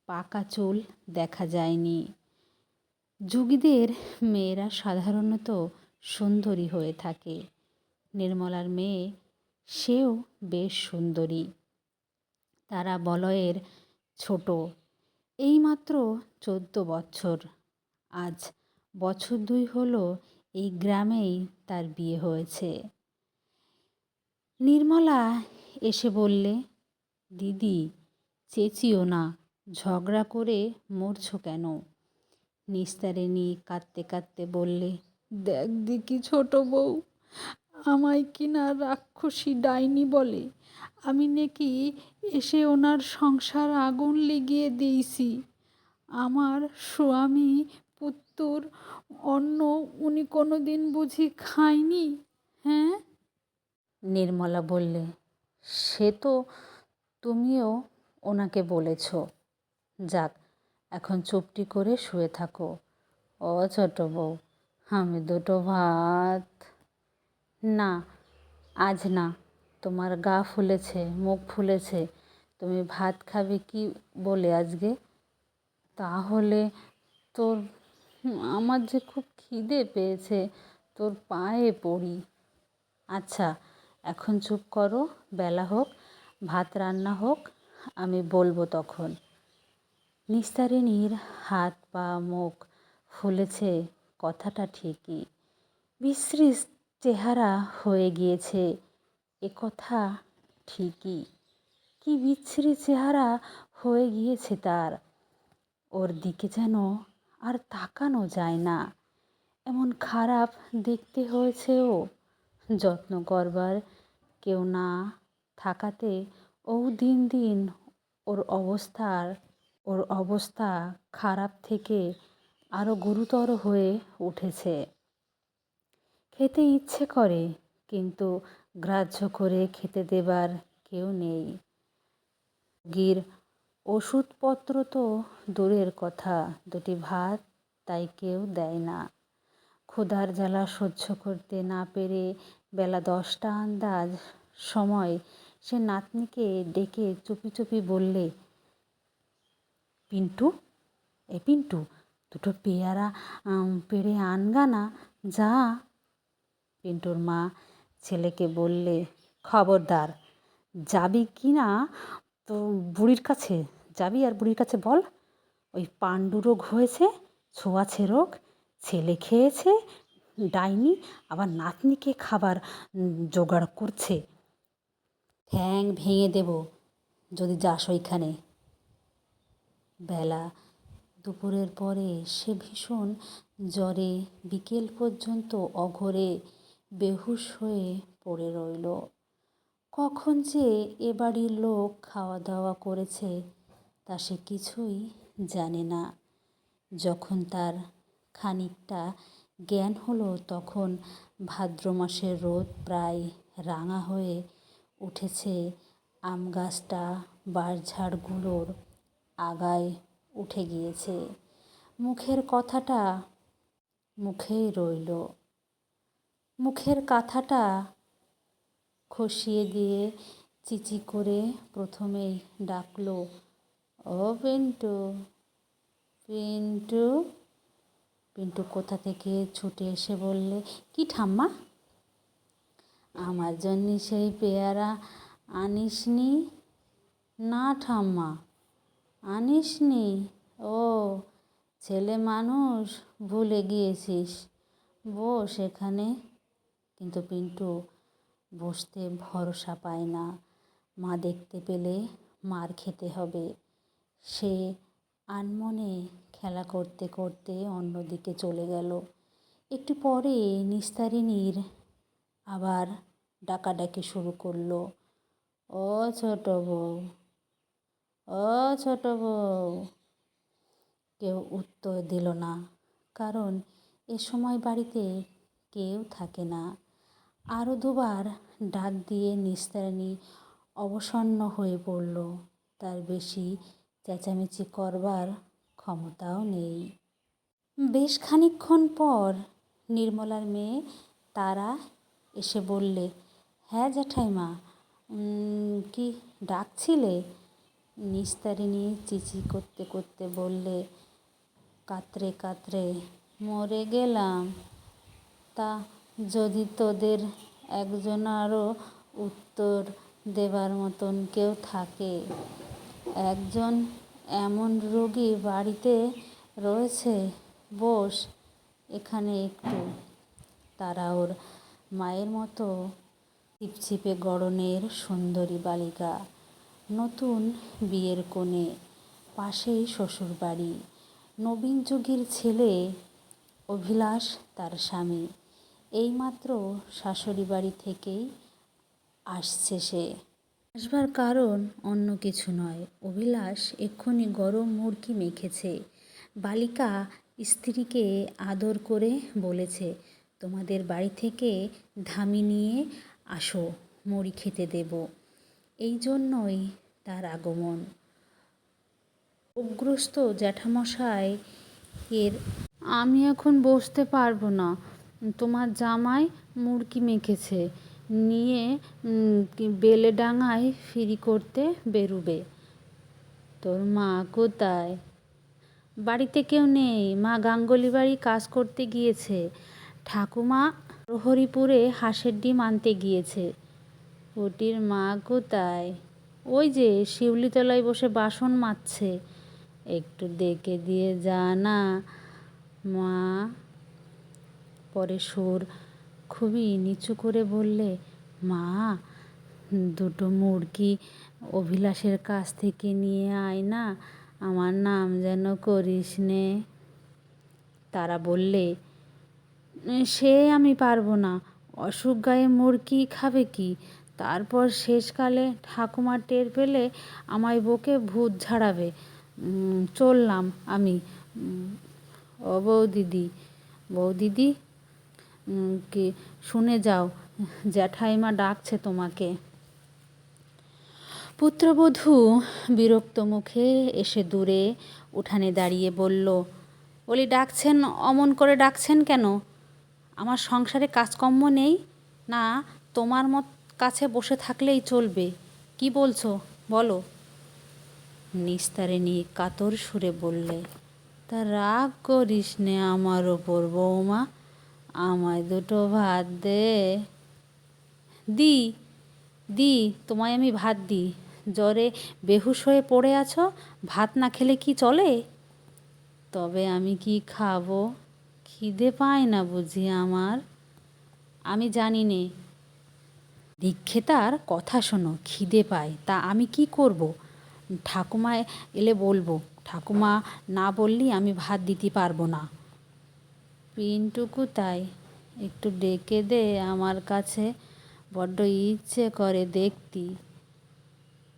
পাকা চুল দেখা যায়নি। যুগীদের মেয়েরা সাধারণত সুন্দরী হয়ে থাকে। নির্মলার মেয়ে, সেও বেশ সুন্দরী। তারা বলয়ের ছোট, এইমাত্র 14 বছর। আজ বছর 2 হলো এই গ্রামেই তার বিয়ে হয়েছে। নির্মলা এসে বললে, দিদি চেঁচিও না, ঝগড়া করে মরছো কেন? নিস্তারিণী কাঁদতে কাঁদতে বললে, দেখ দেখি ছোট বউ, আমায় কিনা রাক্ষসী ডাইনি বলে। আমি নাকি এসে ওনার সংসার আগুন লেগিয়ে দিয়েছি। আমার স্বামী পুত্তর অন্ন উনি কোনো দিন বুঝি খায়নি? হ্যাঁ? নির্মলা বললে, সে তো তুমিও ওনাকে বলেছ। যাক, এখন চুপটি করে শুয়ে থাকো। ও ছোট বউ, আমি দুটো ভাত। না, আজ না। তোমার গা ফুলেছে, মুখ ফুলেছে, তুমি ভাত খাবে কি বলে আজকে? তাহলে তোর আমার যে খুব খিদে পেয়েছে, তোর পায়ে পড়ি। আচ্ছা, এখন চুপ করো, বেলা হোক, ভাত রান্না হোক, আমি বলবো তখন। নিস্তারিণীর হাত পা মুখ ফুলেছে, কথাটা ঠিকই। বিশ্রী চেহারা হয়ে গিয়েছে, এ কথা ঠিকই। কি বিচ্ছিরি চেহারা হয়ে গিয়েছে তার! ওর দিকে যেন আর তাকানো যায় না, এমন খারাপ দেখতে হয়েছে ও। যত্ন করবার কেউ না থাকাতে ও দিন দিন ওর অবস্থা খারাপ থেকে আরও গুরুতর হয়ে উঠেছে। খেতে ইচ্ছে করে, কিন্তু গ্রাহ্য করে খেতে দেবার কেউ নেই। রোগীর ওষুধপত্র তো দূরের কথা, দুটি ভাত তাই কেউ দেয় না। ক্ষুধার জ্বালা সহ্য করতে না পেরে বেলা 10টা আন্দাজ সময় সে নাতনিকে ডেকে চুপি চুপি বললে, পিন্টু, এ পিন্টু, দুটো পেয়ারা পেড়ে আনগা না, যা। পিন্টুর মা ছেলেকে বললে, খবরদার, যাবি কি না তো বুড়ির কাছে যাবি, আর বুড়ির কাছে বল ওই পাণ্ডু রোগ হয়েছে, ছোঁয়াছে রোগ, ছেলে খেয়েছে ডাইনি, আবার নাতনিকে খাবার জোগাড় করছে। ঠ্যাং ভেঙে দেব যদি যাস ওইখানে। বেলা দুপুরের পরে সে ভীষণ জ্বরে বিকেল পর্যন্ত অঘোরে বেহুশ হয়ে পড়ে রইল। কখন যে এ বাড়ির লোক খাওয়া দাওয়া করেছে তা সে কিছুই জানে না। যখন তার খানিকটা জ্ঞান হলো, তখন ভাদ্র মাসের রোদ প্রায় রাঙা হয়ে উঠেছে, আম গাছটা বাঁশঝাড়গুলোর আগায় উঠে গিয়েছে। মুখের কথাটা মুখেই রইল। মুখের কথাটা খসিয়ে দিয়ে চিচি করে প্রথমেই ডাকলো, ও পিন্টু, পিন্টু। পিন্টু কোথা থেকে ছুটে এসে বললে, কি ঠাম্মা? আমার জন্যে সেই পেয়ারা আনিসনি? না ঠাম্মা, আনিসনি? ও, ছেলে মানুষ, ভুলে গিয়েছিস, বস এখানে। কিন্তু পিন্টু বসতে ভরসা পায় না। মা দেখতে পেলে মার খেতে হবে। সে আনমনে খেলা করতে করতে অন্যদিকে চলে গেল। একটু পরে নিস্তারিণীর আবার ডাকাডাকি শুরু করলো, ও ছোট বউ, ও ছোট বউ। কেউ উত্তর দিল না, কারণ এ সময় বাড়িতে কেউ থাকে না। আরও দুবার ডাক দিয়ে নিস্তারিণী অবসন্ন হয়ে পড়ল। তার বেশি চেঁচামেচি করবার ক্ষমতাও নেই। বেশ খানিকক্ষণ পর নির্মলার মেয়ে তারা এসে বললে, হ্যাঁ জ্যাঠাইমা, কি ডাকছিলে? নিস্তারিণী চিচি করতে করতে বললে, কাতরে কাতরে মরে গেলাম। তা যদি তোদের একজনারও উত্তর দেবার মতন কেউ থাকে। একজন এমন রোগী বাড়িতে রয়েছে, বস এখানে একটু। তারা ওর মায়ের মতো ছিপছিপে গড়নের সুন্দরী বালিকা, নতুন বিয়ের কনে, পাশেই শ্বশুরবাড়ি, নবীন যুগের ছেলে অভিলাষ তার স্বামী। এইমাত্র শাশুড়ি বাড়ি থেকেই আসছে সে। আসবার কারণ অন্য কিছু নয়, অভিলাষ এক্ষুনি গরম মুরকি মেখেছে। বালিকা স্ত্রীকে আদর করে বলেছে, তোমাদের বাড়ি থেকে ধামি নিয়ে আসো, মুড়ি খেতে দেব। এই জন্যই তার আগমন। রোগগ্রস্ত জ্যাঠামশাই এর, আমি এখন বসতে পারবো না, তোমার জামাই মুরকি মেখেছে, নিয়ে বেলেডাঙায় ফিরি করতে বেরুবে। তোর মা কোথায়? বাড়িতে কেউ নেই, মা গাঙ্গুলি বাড়ি কাজ করতে গিয়েছে, ঠাকুমা প্রহরীপুরে হাঁসের ডিম আনতে গিয়েছে। পুটির মা কোথায়? ওই যে শিউলিতলায় বসে বাসন মাজছে, একটু ডেকে দিয়ে যা না মা। পরে সুর খুবই নিচু করে বললে, মা, দুটো মুরগি অভিলাষের কাছ থেকে নিয়ে আয় না, আমার নাম যেন করিস নে। তারা বললে, সে আমি পারবো না, অসুখ গায়ে মুরগি খাবে কি? তারপর শেষকালে ঠাকুমা টের পেলে আমায় বকে ভূত ঝাড়াবে। চললাম আমি। ও বৌদিদি, বৌদিদি, কি শুনে যাও, জ্যাঠাইমা ডাকছে তোমাকে। পুত্রবধূ বিরক্ত মুখে এসে দূরে উঠানে দাঁড়িয়ে বলল, বলি ডাকছেন, অমন করে ডাকছেন কেন? আমার সংসারে কাজকর্ম নেই না, তোমার কাছে বসে থাকলেই চলবে? কি বলছো বলো। নিস্তারিণী কাতর সুরে বললে, তা রাগ করিস নে আমার ওপর বৌমা, আমায় দুটো ভাত দে। দি দি, তোমায় আমি ভাত দিই, জ্বরে বেহুশ হয়ে পড়ে আছো, ভাত না খেলে কি চলে? তবে আমি কি খাবো? খিদে পায় না বুঝি আমার? আমি জানি নে, দীক্ষিতার কথা শোনো, খিদে পায় তা আমি কি করব? ঠাকুমা এলে বলবো, ঠাকুমা না বললেই আমি ভাত দিতে পারবো না। পিনটুকু তাই, একটু ডেকে দে আমার কাছে, বড্ড ইচ্ছে করে দেখতি।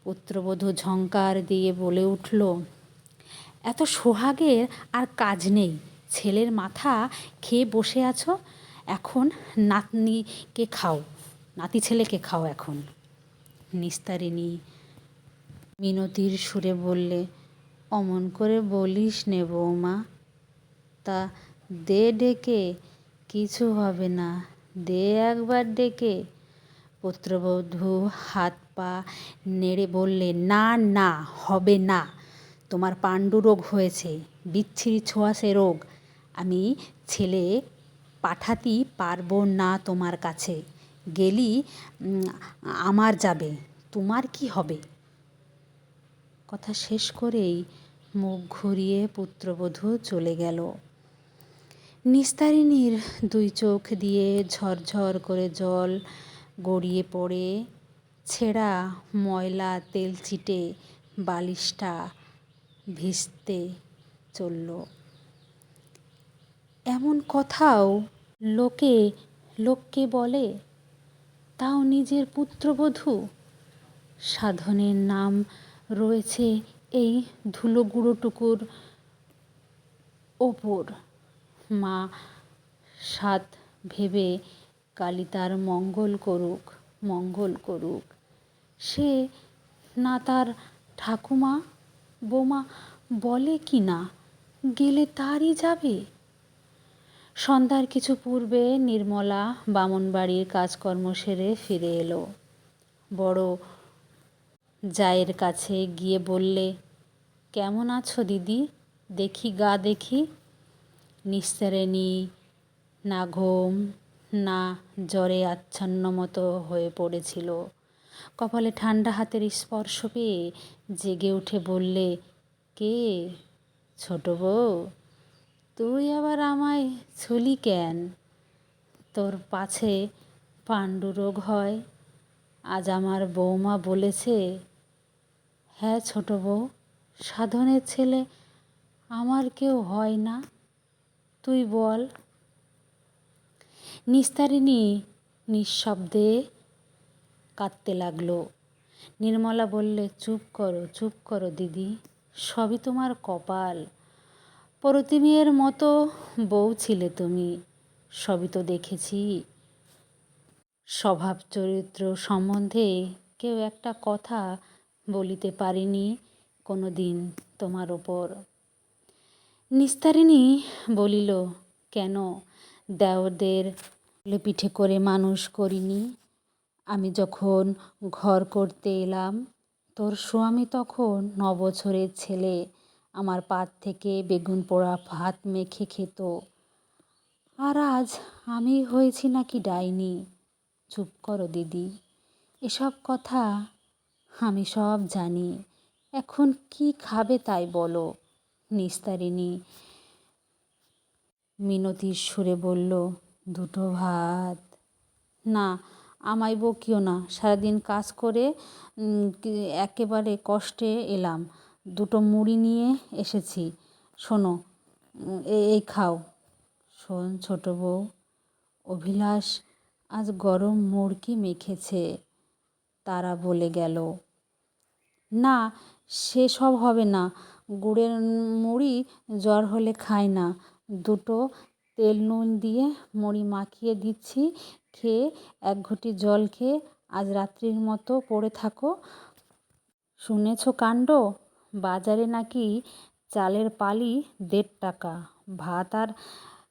পুত্রবধূ ঝংকার দিয়ে বলে উঠল, এত সোহাগের আর কাজ নেই, ছেলের মাথা খেয়ে বসে আছো, এখন নাতনিকে খাও, নাতি ছেলেকে খাও এখন। নিস্তারিণী মিনতির সুরে বললে, অমন করে বলিস নে বৌমা, তা দে ডেকে, কিছু হবে না, দে একবার ডেকে। পুত্রবধূ হাত পা নেড়ে বললে, না না, হবে না, তোমার পাণ্ডু রোগ হয়েছে, বিচ্ছিরি ছোঁয়াশে রোগ, আমি ছেলে পাঠাতেই পারবো না তোমার কাছে, গেলি আমার যাবে, তোমার কি হবে? কথা শেষ করেই মুখ ঘুরিয়ে পুত্রবধূ চলে গেল। নিস্তারিণীর দুই চোখ দিয়ে ঝরঝর করে জল গড়িয়ে পড়ে, ছেঁড়া ময়লা তেল চিটে বালিশটা ভিজতে চলল। এমন কথাও লোককে বলে, তাও নিজের পুত্রবধূ। সাধনের নাম রয়েছে এই ধুলোগুঁড়োটুকুর ওপর। মা সাধ ভেবে কালী তার মঙ্গল করুক। সে না তার ঠাকুমা বৌমা বলে কি না, গেলে তারই যাবে। সন্ধ্যার কিছু পূর্বে নির্মলা বামুনবাড়ির কাজকর্ম সেরে ফিরে এলো। বড় জায়ের কাছে গিয়ে বললে, কেমন আছো দিদি? দেখি গা দেখি। নিস্তারিণী না ঘুম না জ্বরে আচ্ছন্ন মতো হয়ে পড়েছিল। কপালে ঠান্ডা হাতের স্পর্শ পেয়ে জেগে উঠে বললে, কে? ছোট বউ, তুই আবার আমায় ছুলি কেন? তোর পাছে পাণ্ডুরোগ হয়, আজ আমার বৌমা বলেছে। হ্যাঁ ছোট বউ, সাধনের ছেলে আমার কেউ হয় না, তুই বল। নিস্তারিণী নিঃশব্দে কাঁদতে লাগলো। নির্মলা বললে, চুপ করো দিদি, সবই তোমার কপাল। প্রতিমেয়ের মতো বউ ছিলে তুমি, সবই তো দেখেছি। স্বভাব চরিত্র সম্বন্ধে কেউ একটা কথা বলিতে পারিনি কোনো দিন তোমার ওপর। নিস্তারিণী বলিল, কেন? দেওরদের পিঠে করে মানুষ করিনি? আমি যখন ঘর করতে এলাম, তোর স্বামী তখন 9 বছরের ছেলে আমার পাত থেকে বেগুন পোড়া ভাত মেখে খেত। আর আজ আমি হয়েছি নাকি ডাইনি? চুপ করো দিদি, এসব কথা আমি সব জানি। এখন কি খাবে তাই বলো। নিস্তারিণী মিনতির সুরে বলল, 2টো ভাত। না, আমায় বকিও না, সারাদিন কাজ করে একেবারে কষ্টে এলাম, 2টো মুড়ি নিয়ে এসেছি। শোনো, এই খাও। শোন ছোট বউ, অভিলাষ আজ গরম মুড়কি মেখেছে, তারা বলে গেল। না, সেসব হবে না, গুড়ের মুড়ি জ্বর হলে খায় না। 2টো তেল নুন দিয়ে মুড়ি মাখিয়ে দিচ্ছি, খেয়ে 1 ঘটি জল খেয়ে আজ রাত্রির মতো পড়ে থাকো। শুনেছ কাণ্ড? বাজারে নাকি চালের পালি 1.5 টাকা, ভাত আর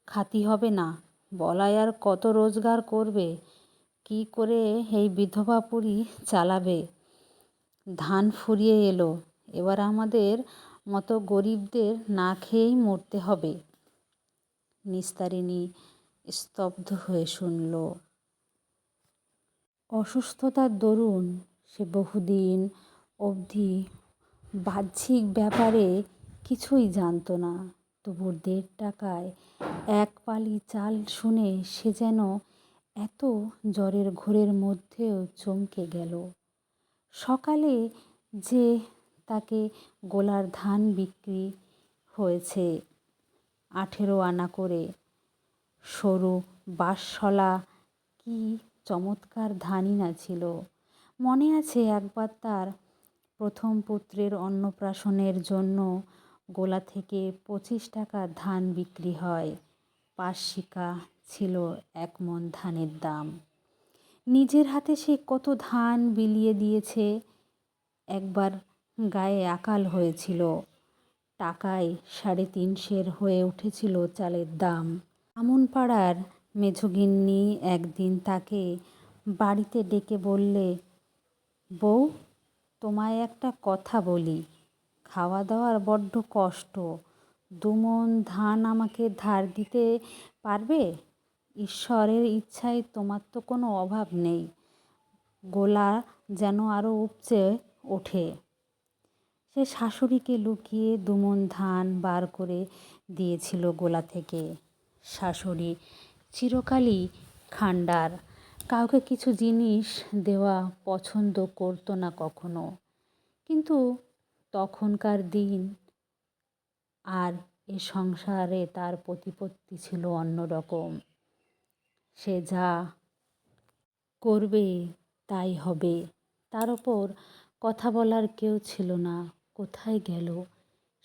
খাতি হবে না। বলাই আর কত রোজগার করবে? কি করে এই বিধবা পুরি চালাবে? ধান ফুরিয়ে এলো, এবার আমাদের মতো গরিবদের না খেয়েই মরতে হবে। নিস্তারিণী স্তব্ধ হয়ে শুনল। অসুস্থতার দরুন সে বহুদিন অবধি বাহ্যিক ব্যাপারে কিছুই জানত না। তবু 1.5 টাকায় 1 পালি চাল শুনে সে যেন এত জ্বরের ঘোরের মধ্যেও চমকে গেল। সকালে যে তাকে গোলার ধান বিক্রি হয়েছে 18 আনা করে, সরু বাঁশশলা, কি চমৎকার ধানই না ছিল। মনে আছে একবার তার প্রথম পুত্রের অন্নপ্রাশনের জন্য গোলা থেকে 25 টাকা ধান বিক্রি হয়। 5 শিকা ছিল 1 মণ ধানের দাম। নিজের হাতে সে কত ধান বিলিয়ে দিয়েছে। একবার গায়ে আকাল হয়েছিল, টাকায় 350 হয়ে উঠেছিল চালের দাম। বামুনপাড়ার মেঝোগিন্নি একদিন তাকে বাড়িতে ডেকে বললে, বউ, তোমায় একটা কথা বলি, খাওয়া দাওয়ার বড্ড কষ্ট, 2 মণ ধান আমাকে ধার দিতে পারবে? ঈশ্বরের ইচ্ছায় তোমার তো কোনো অভাব নেই। গোলা যেন আরও উপচে ওঠে। সে শাশুড়িকে লুকিয়ে 2 মণ ধান বার করে দিয়েছিল গোলা থেকে। শাশুড়ি চিরকালই খান্ডার, কাউকে কিছু জিনিস দেওয়া পছন্দ করতো না কখনো। কিন্তু তখনকার দিন, আর এ সংসারে তার প্রতিপত্তি ছিল অন্যরকম। সে যা করবে তাই হবে, তার ওপর কথা বলার কেউ ছিল না। কোথায় গেল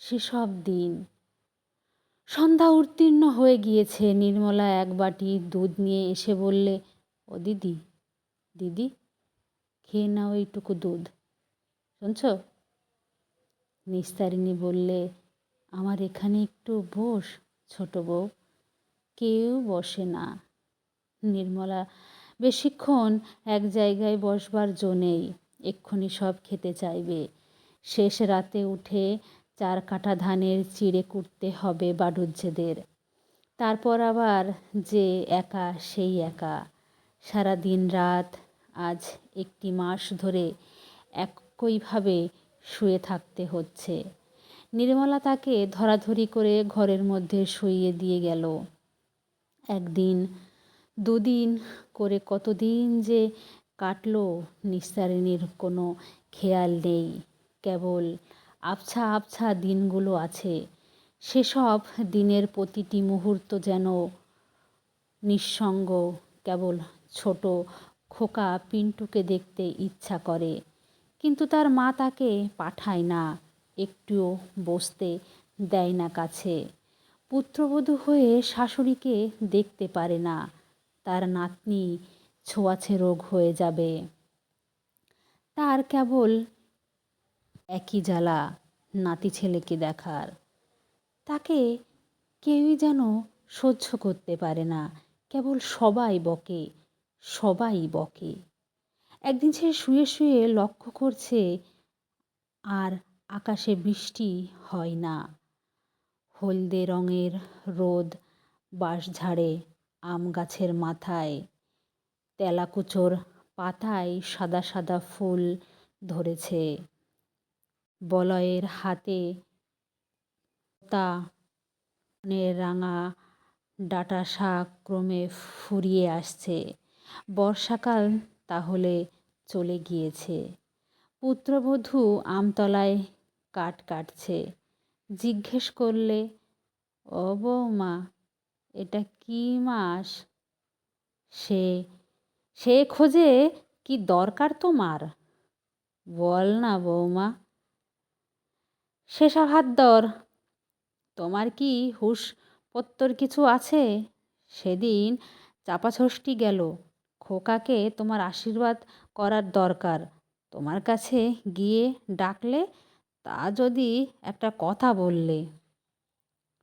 সেসব দিন? সন্ধ্যা উত্তীর্ণ হয়ে গিয়েছে। নির্মলা 1 বাটি দুধ নিয়ে এসে বললে, ও দিদি, দিদি, খেয়ে নাও এইটুকু দুধ, শুনছ? নিস্তারিণী বললে, আমার এখানে একটু বস ছোট বউ, কেউ বসে না। নির্মলা বেশিক্ষণ এক জায়গায় বসবার জো নেই, এক্ষুনি সব খেতে চাইবে। শেষ রাতে উঠে 4 কাঠা ধানের চিঁড়ে কুটতে হবে বাড়ুজ্যেদের। তারপর আবার যে একা সেই একা, সারা দিন রাত আজ 1 মাস ধরে একইভাবে শুয়ে থাকতে হচ্ছে। নির্মলা তাকে ধরাধরি করে ঘরের মধ্যে শুইয়ে দিয়ে গেল। 1 দিন 2 দিন করে কতদিন যে কাটল নিস্তারিণীর কোনো খেয়াল নেই। কেবল আবছা আবছা দিনগুলো আছে। সেসব দিনের প্রতিটি মুহূর্ত যেন নিঃসঙ্গ। কেবল ছোট খোকা পিন্টুকে দেখতে ইচ্ছা করে, কিন্তু তার মা তাকে পাঠায় না, একটুও বসতে দেয় না কাছে। পুত্রবধূ হয়ে শাশুড়িকে দেখতে পারে না, তার নাতনি ছোঁয়াচে রোগ হয়ে যাবে। তার কেবল একই জ্বালা, নাতি ছেলেকে দেখার। তাকে কেউই যেন সহ্য করতে পারে না, কেবল সবাই বকে, সবাই বকে। একদিন সে শুয়ে শুয়ে লক্ষ্য করছে আর আকাশে বৃষ্টি হয় না। হলদে রঙের রোদ বাঁশঝাড়ে, আম গাছের মাথায়, তেলাকুচোর পাতায় সাদা সাদা ফুল ধরেছে। বলয়ের হাতে তা রাঙা ডাঁটা শাক ক্রমে ফুরিয়ে আসছে। বর্ষাকাল তাহলে চলে গিয়েছে। পুত্রবধূ আমতলায় কাঠ কাটছে। জিজ্ঞেস করলে, ও বৌমা, এটা কি মাস? সে সে খোঁজে কি দরকার তোমার? বল না বৌমা। সেসব হাতদর। তোমার কি হুঁশ পত্তর কিছু আছে? সেদিন চাপাষষ্ঠী গেল, খোকাকে তোমার আশীর্বাদ করার দরকার। তোমার কাছে গিয়ে ডাকলে, তা যদি একটা কথা বললে।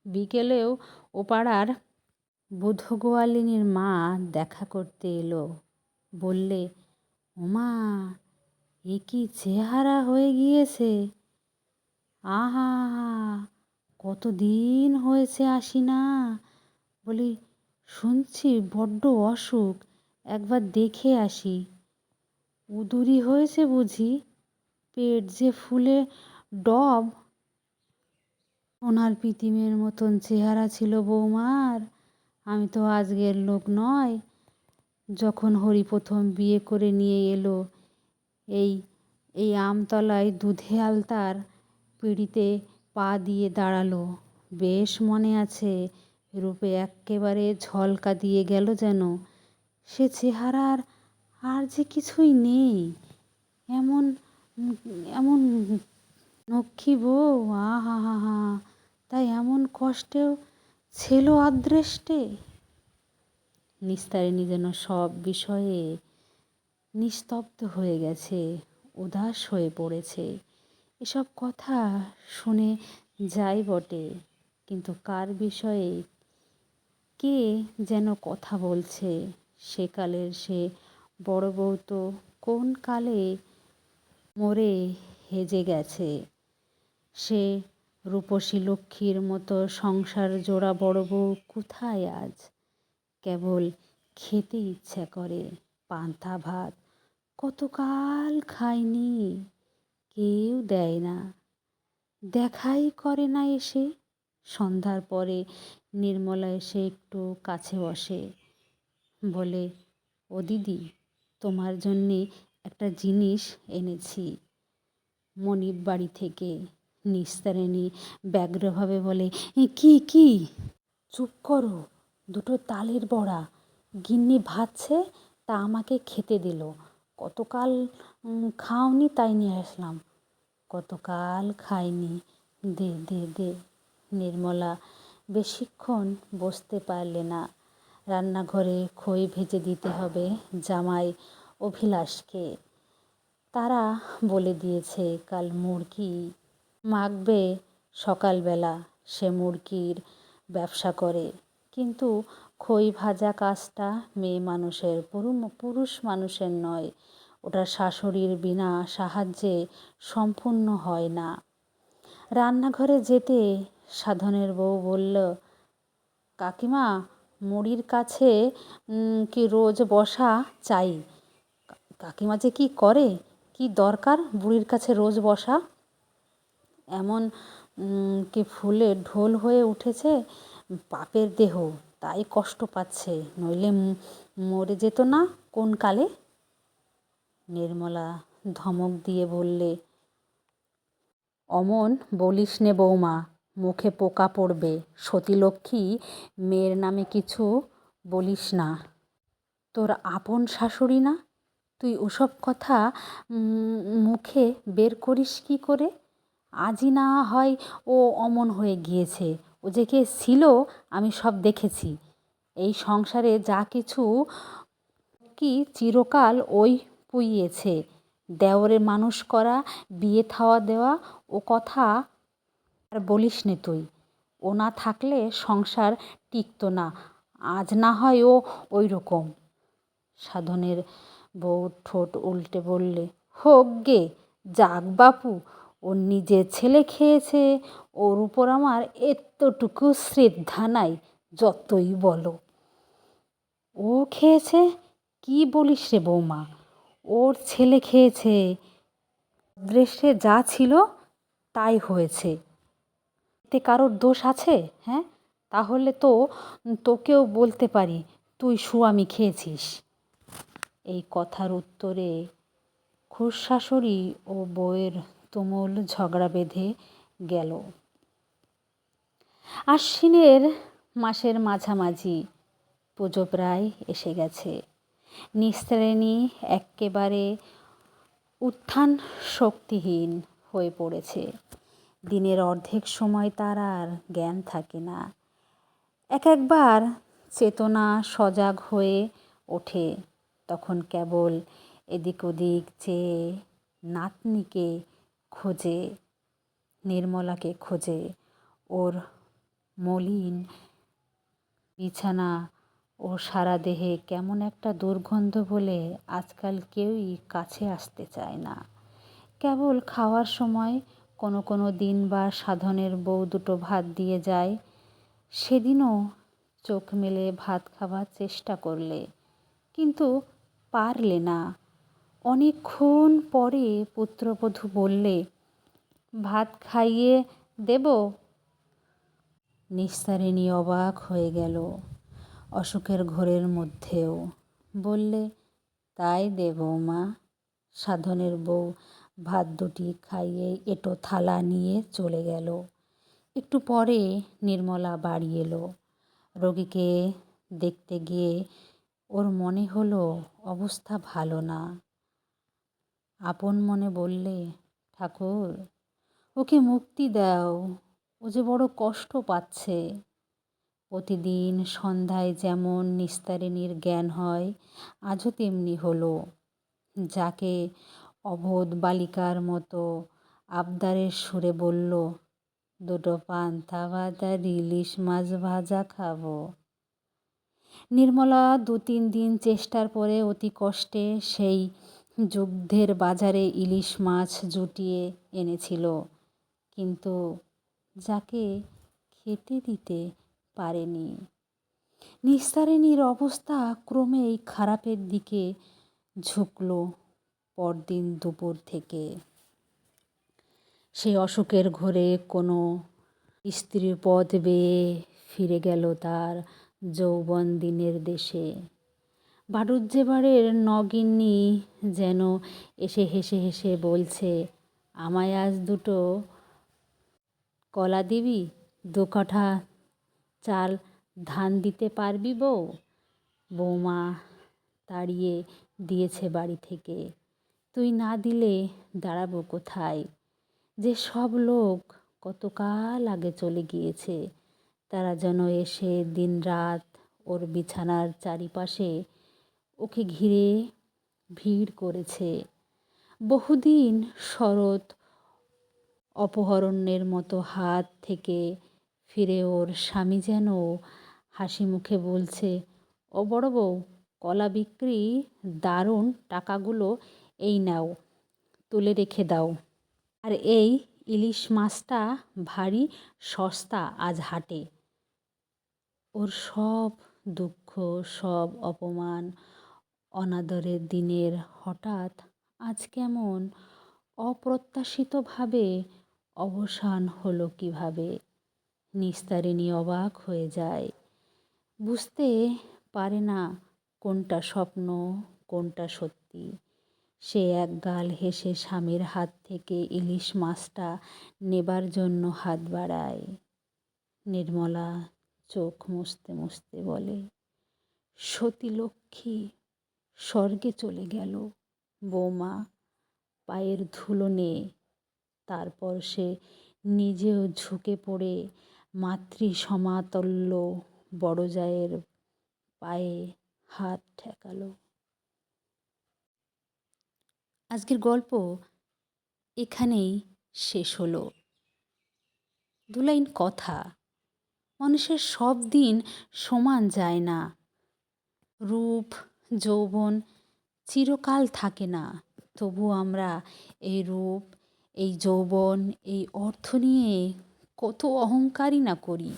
বিকেলেও ও পাড়ার বুধগোয়ালিনীর মা দেখা করতে এলো। বললে, ওমা, এ কি চেহারা হয়ে গিয়েছে! আহা, কতদিন হয়েছে আসি না। বলি, শুনছি বড্ড অসুখ, একবার দেখে আসি। উদুরি হয়েছে বুঝি? পেট যে ফুলে ডব। ওনার পিতিমের মতন চেহারা ছিল বৌমার। আমি তো আজকের লোক নয়। যখন হরি প্রথম বিয়ে করে নিয়ে এলো এই এই আমতলায় দুধে আলতার পিঁড়িতে পা দিয়ে দাঁড়ালো, বেশ মনে আছে। রূপে এক্কেবারে ঝলকা দিয়ে গেল যেন। সে চেহারার আর যে কিছুই নেই। এমন এমন লক্ষ্মী বউ, আহা হা হা, তাই এমন কষ্টেও ছিল অদৃষ্টে। নিস্তারিণী যেন সব বিষয়ে নিস্তব্ধ হয়ে গেছে, উদাস হয়ে পড়েছে। এসব কথা শুনে যায় বটে, কিন্তু কার বিষয়ে কে যেন কথা বলছে। সেকালের সে বড় বউ তো কোন কালে মরে হেজে গেছে। সে রূপসী লক্ষ্মীর মতো সংসার জোড়া বড় বউ কোথায় আজ? কেবল খেতে ইচ্ছা করে পান্তা ভাত, কতকাল খায়নি, কেউ দেয় না, দেখাই করে না এসে। সন্ধ্যার পরে নির্মলা এসে একটু কাছে বসে, বলে, ও দিদি, তোমার জন্যে একটা জিনিস এনেছি মনিব বাড়ি থেকে। নিস্তারিণী ব্যগ্রভাবে বলে, কি কি? চুপ করো, 2টো তালের বড়া। গিন্নি ভাজছে, তা আমাকে খেতে দিল। কতকাল খাওনি, তাই নিয়ে আসলাম। কতকাল খাইনি, দে দে দে। নির্মলা বেশিক্ষণ বসতে পারলে না। রান্নাঘরে খই ভেজে দিতে হবে জামাই অভিলাষকে। তারা বলে দিয়েছে কাল মুরগি মাখবে। সকালবেলা সে মুরগির ব্যবসা করে। কিন্তু খই ভাজা কাজটা মেয়ে মানুষের, পুরুষ মানুষের নয়। ওটা শাশুড়ির বিনা সাহায্যে সম্পূর্ণ হয় না। রান্নাঘরে যেতে সাধনের বউ বলল, কাকিমা, মুড়ির কাছে কি রোজ বসা চাই? কাকিমা যে কি করে, কি দরকার বুড়ির কাছে রোজ বসা? এমন কি ফুলে ঢোল হয়ে উঠেছে পাপের দেহ, তাই কষ্ট পাচ্ছে, নইলে মরে যেত না কোন কালে? নির্মলা ধমক দিয়ে বললে, অমন বলিস নে বৌমা, মুখে পোকা পড়বে। সতীলক্ষ্মী মেয়ের নামে কিছু বলিস না। তোর আপন শাশুড়ি না, তুই ওসব কথা মুখে বের করিস কি করে? আজই না হয় ও অমন হয়ে গিয়েছে, ও যে কে ছিল আমি সব দেখেছি। এই সংসারে যা কিছু কি চিরকাল ওই পুইয়েছে। দেওরে মানুষ করা, বিয়ে থাওয়া দেওয়া, ও কথা আর বলিস নে তুই। ও না থাকলে সংসার টিকতো না। আজ না হয় ও ওই রকম। সাধনের বউ ঠোঁট উল্টে বললে, হোক গে, যাক বাপু, ওর নিজের ছেলে খেয়েছে, ওর উপর আমার এতটুকু শ্রদ্ধা নাই, যতই বলো। ও খেয়েছে? কি বলিস রে বৌমা? ওর ছেলে খেয়েছে, দৃশ্যে যা ছিল তাই হয়েছে। এতে কারোর দোষ আছে? হ্যাঁ, তাহলে তো তোকেও বলতে পারি তুই সুয়ামি খেয়েছিস। এই কথার উত্তরে খুড়শাশুড়ি ও বউয়ের তুমুল ঝগড়া বেঁধে গেল। আশ্বিনের মাসের মাঝামাঝি, পুজো প্রায় এসে গেছে। নিস্তারিণী এক্কেবারে উত্থান শক্তিহীন হয়ে পড়েছে। দিনের অর্ধেক সময় তার আর জ্ঞান থাকে না। একবার চেতনা সজাগ হয়ে ওঠে, তখন কেবল এদিক ওদিক চেয়ে নাতনিকে খোঁজে, নির্মলাকে খোঁজে। ওর মলিন বিছানা ও সারা দেহে কেমন একটা দুর্গন্ধ বলে আজকাল কেউই কাছে আসতে চায় না। কেবল খাওয়ার সময় কোনো দিন বা সাধনের বউ দুটো ভাত দিয়ে যায়। সেদিনও চোখ মেলে ভাত খাবার চেষ্টা করলে, কিন্তু পারলে না। অনেকক্ষণ পরে পুত্রবধূ বললে, ভাত খাইয়ে দেব? নিস্তারিণী অবাক হয়ে গেল, অসুখের ঘোরের মধ্যেও। বললে, তাই দে বৌমা। সাধনের বউ ভাত দুটি খাইয়ে এঁটো থালা নিয়ে চলে গেল। একটু পরে নির্মলা বাড়ি এলো। রোগীকে দেখতে গিয়ে ওর মনে হলো অবস্থা ভালো না। আপন মনে বললে, ঠাকুর, ওকে মুক্তি দাও, ও যে বড় কষ্ট পাচ্ছে। প্রতিদিন সন্ধ্যায় যেমন নিস্তারিণীর জ্ঞান হয়, আজও তেমনি হলো। যাকে অবোধ বালিকার মতো আবদারের সুরে বলল, দুটো পান্তা ভাত আর ইলিশ মাছ ভাজা খাবো। নির্মলা 2-3 দিন চেষ্টার পরে অতি কষ্টে সেই যুদ্ধের বাজারে ইলিশ মাছ জুটিয়ে এনেছিল, কিন্তু যাকে খেতে দিতে পারেনি। নিস্তারিণীর অবস্থা ক্রমেই খারাপের দিকে ঝুঁকল। পরদিন দুপুর থেকে সেই অসুখের ঘোরে কোনো স্ত্রীর পথ বেয়ে ফিরে গেল তার যৌবন দিনের দেশে। বাড়ুজ্যেবাড়ির নগিন্নি যেন এসে হেসে হেসে বলছে, আমায় আজ দুটো কলা দিবি? 2 কাঠা চাল ধান দিতে পারবি বউ? বৌমা তাড়িয়ে দিয়েছে বাড়ি থেকে। তুই না দিলে দাঁড়াবো কোথায়? যে সব লোক কতকাল আগে চলে গিয়েছে, তারা যেন এসে দিনরাত ওর বিছানার চারিপাশে ওকে ঘিরে ভিড় করেছে। বহুদিন শরৎ অপহরণের মতো হাত থেকে ফিরে ওর স্বামী যেন হাসি মুখে বলছে, ও বড় বউ, কলা বিক্রি দারুণ, টাকাগুলো এই নাও, তুলে রেখে দাও। আর এই ইলিশ মাছটা ভারী সস্তা আজ হাটে। ওর সব দুঃখ, সব অপমান, অনাদরের দিনের হঠাৎ আজ কেমন অপ্রত্যাশিতভাবে অবসান হলো কীভাবে। নিস্তারিণী অবাক হয়ে যায়, বুঝতে পারে না কোনটা স্বপ্ন, কোনটা সত্যি। সে একগাল হেসে স্বামীর হাত থেকে ইলিশ মাছটা নেবার জন্য হাত বাড়ায়। নির্মলা চোখ মুছতে মুছতে বলে, সতী লক্ষ্মী স্বর্গে চলে গেল বৌমা, পায়ের ধুলো নে। তারপর সে নিজেও ঝুঁকে পড়ে মাতৃ সমাতুল্য বড় জায়ের পায়ে হাত ঠেকালো। আজকের গল্প এখানেই শেষ হলো। দু লাইন কথা, মানুষের সব দিন সমান যায় না। রূপ যৌবন চিরকাল থাকে না, তবু আমরা এই রূপ, এই যৌবন, এই অর্থ নিয়ে কত অহংকারই না করি।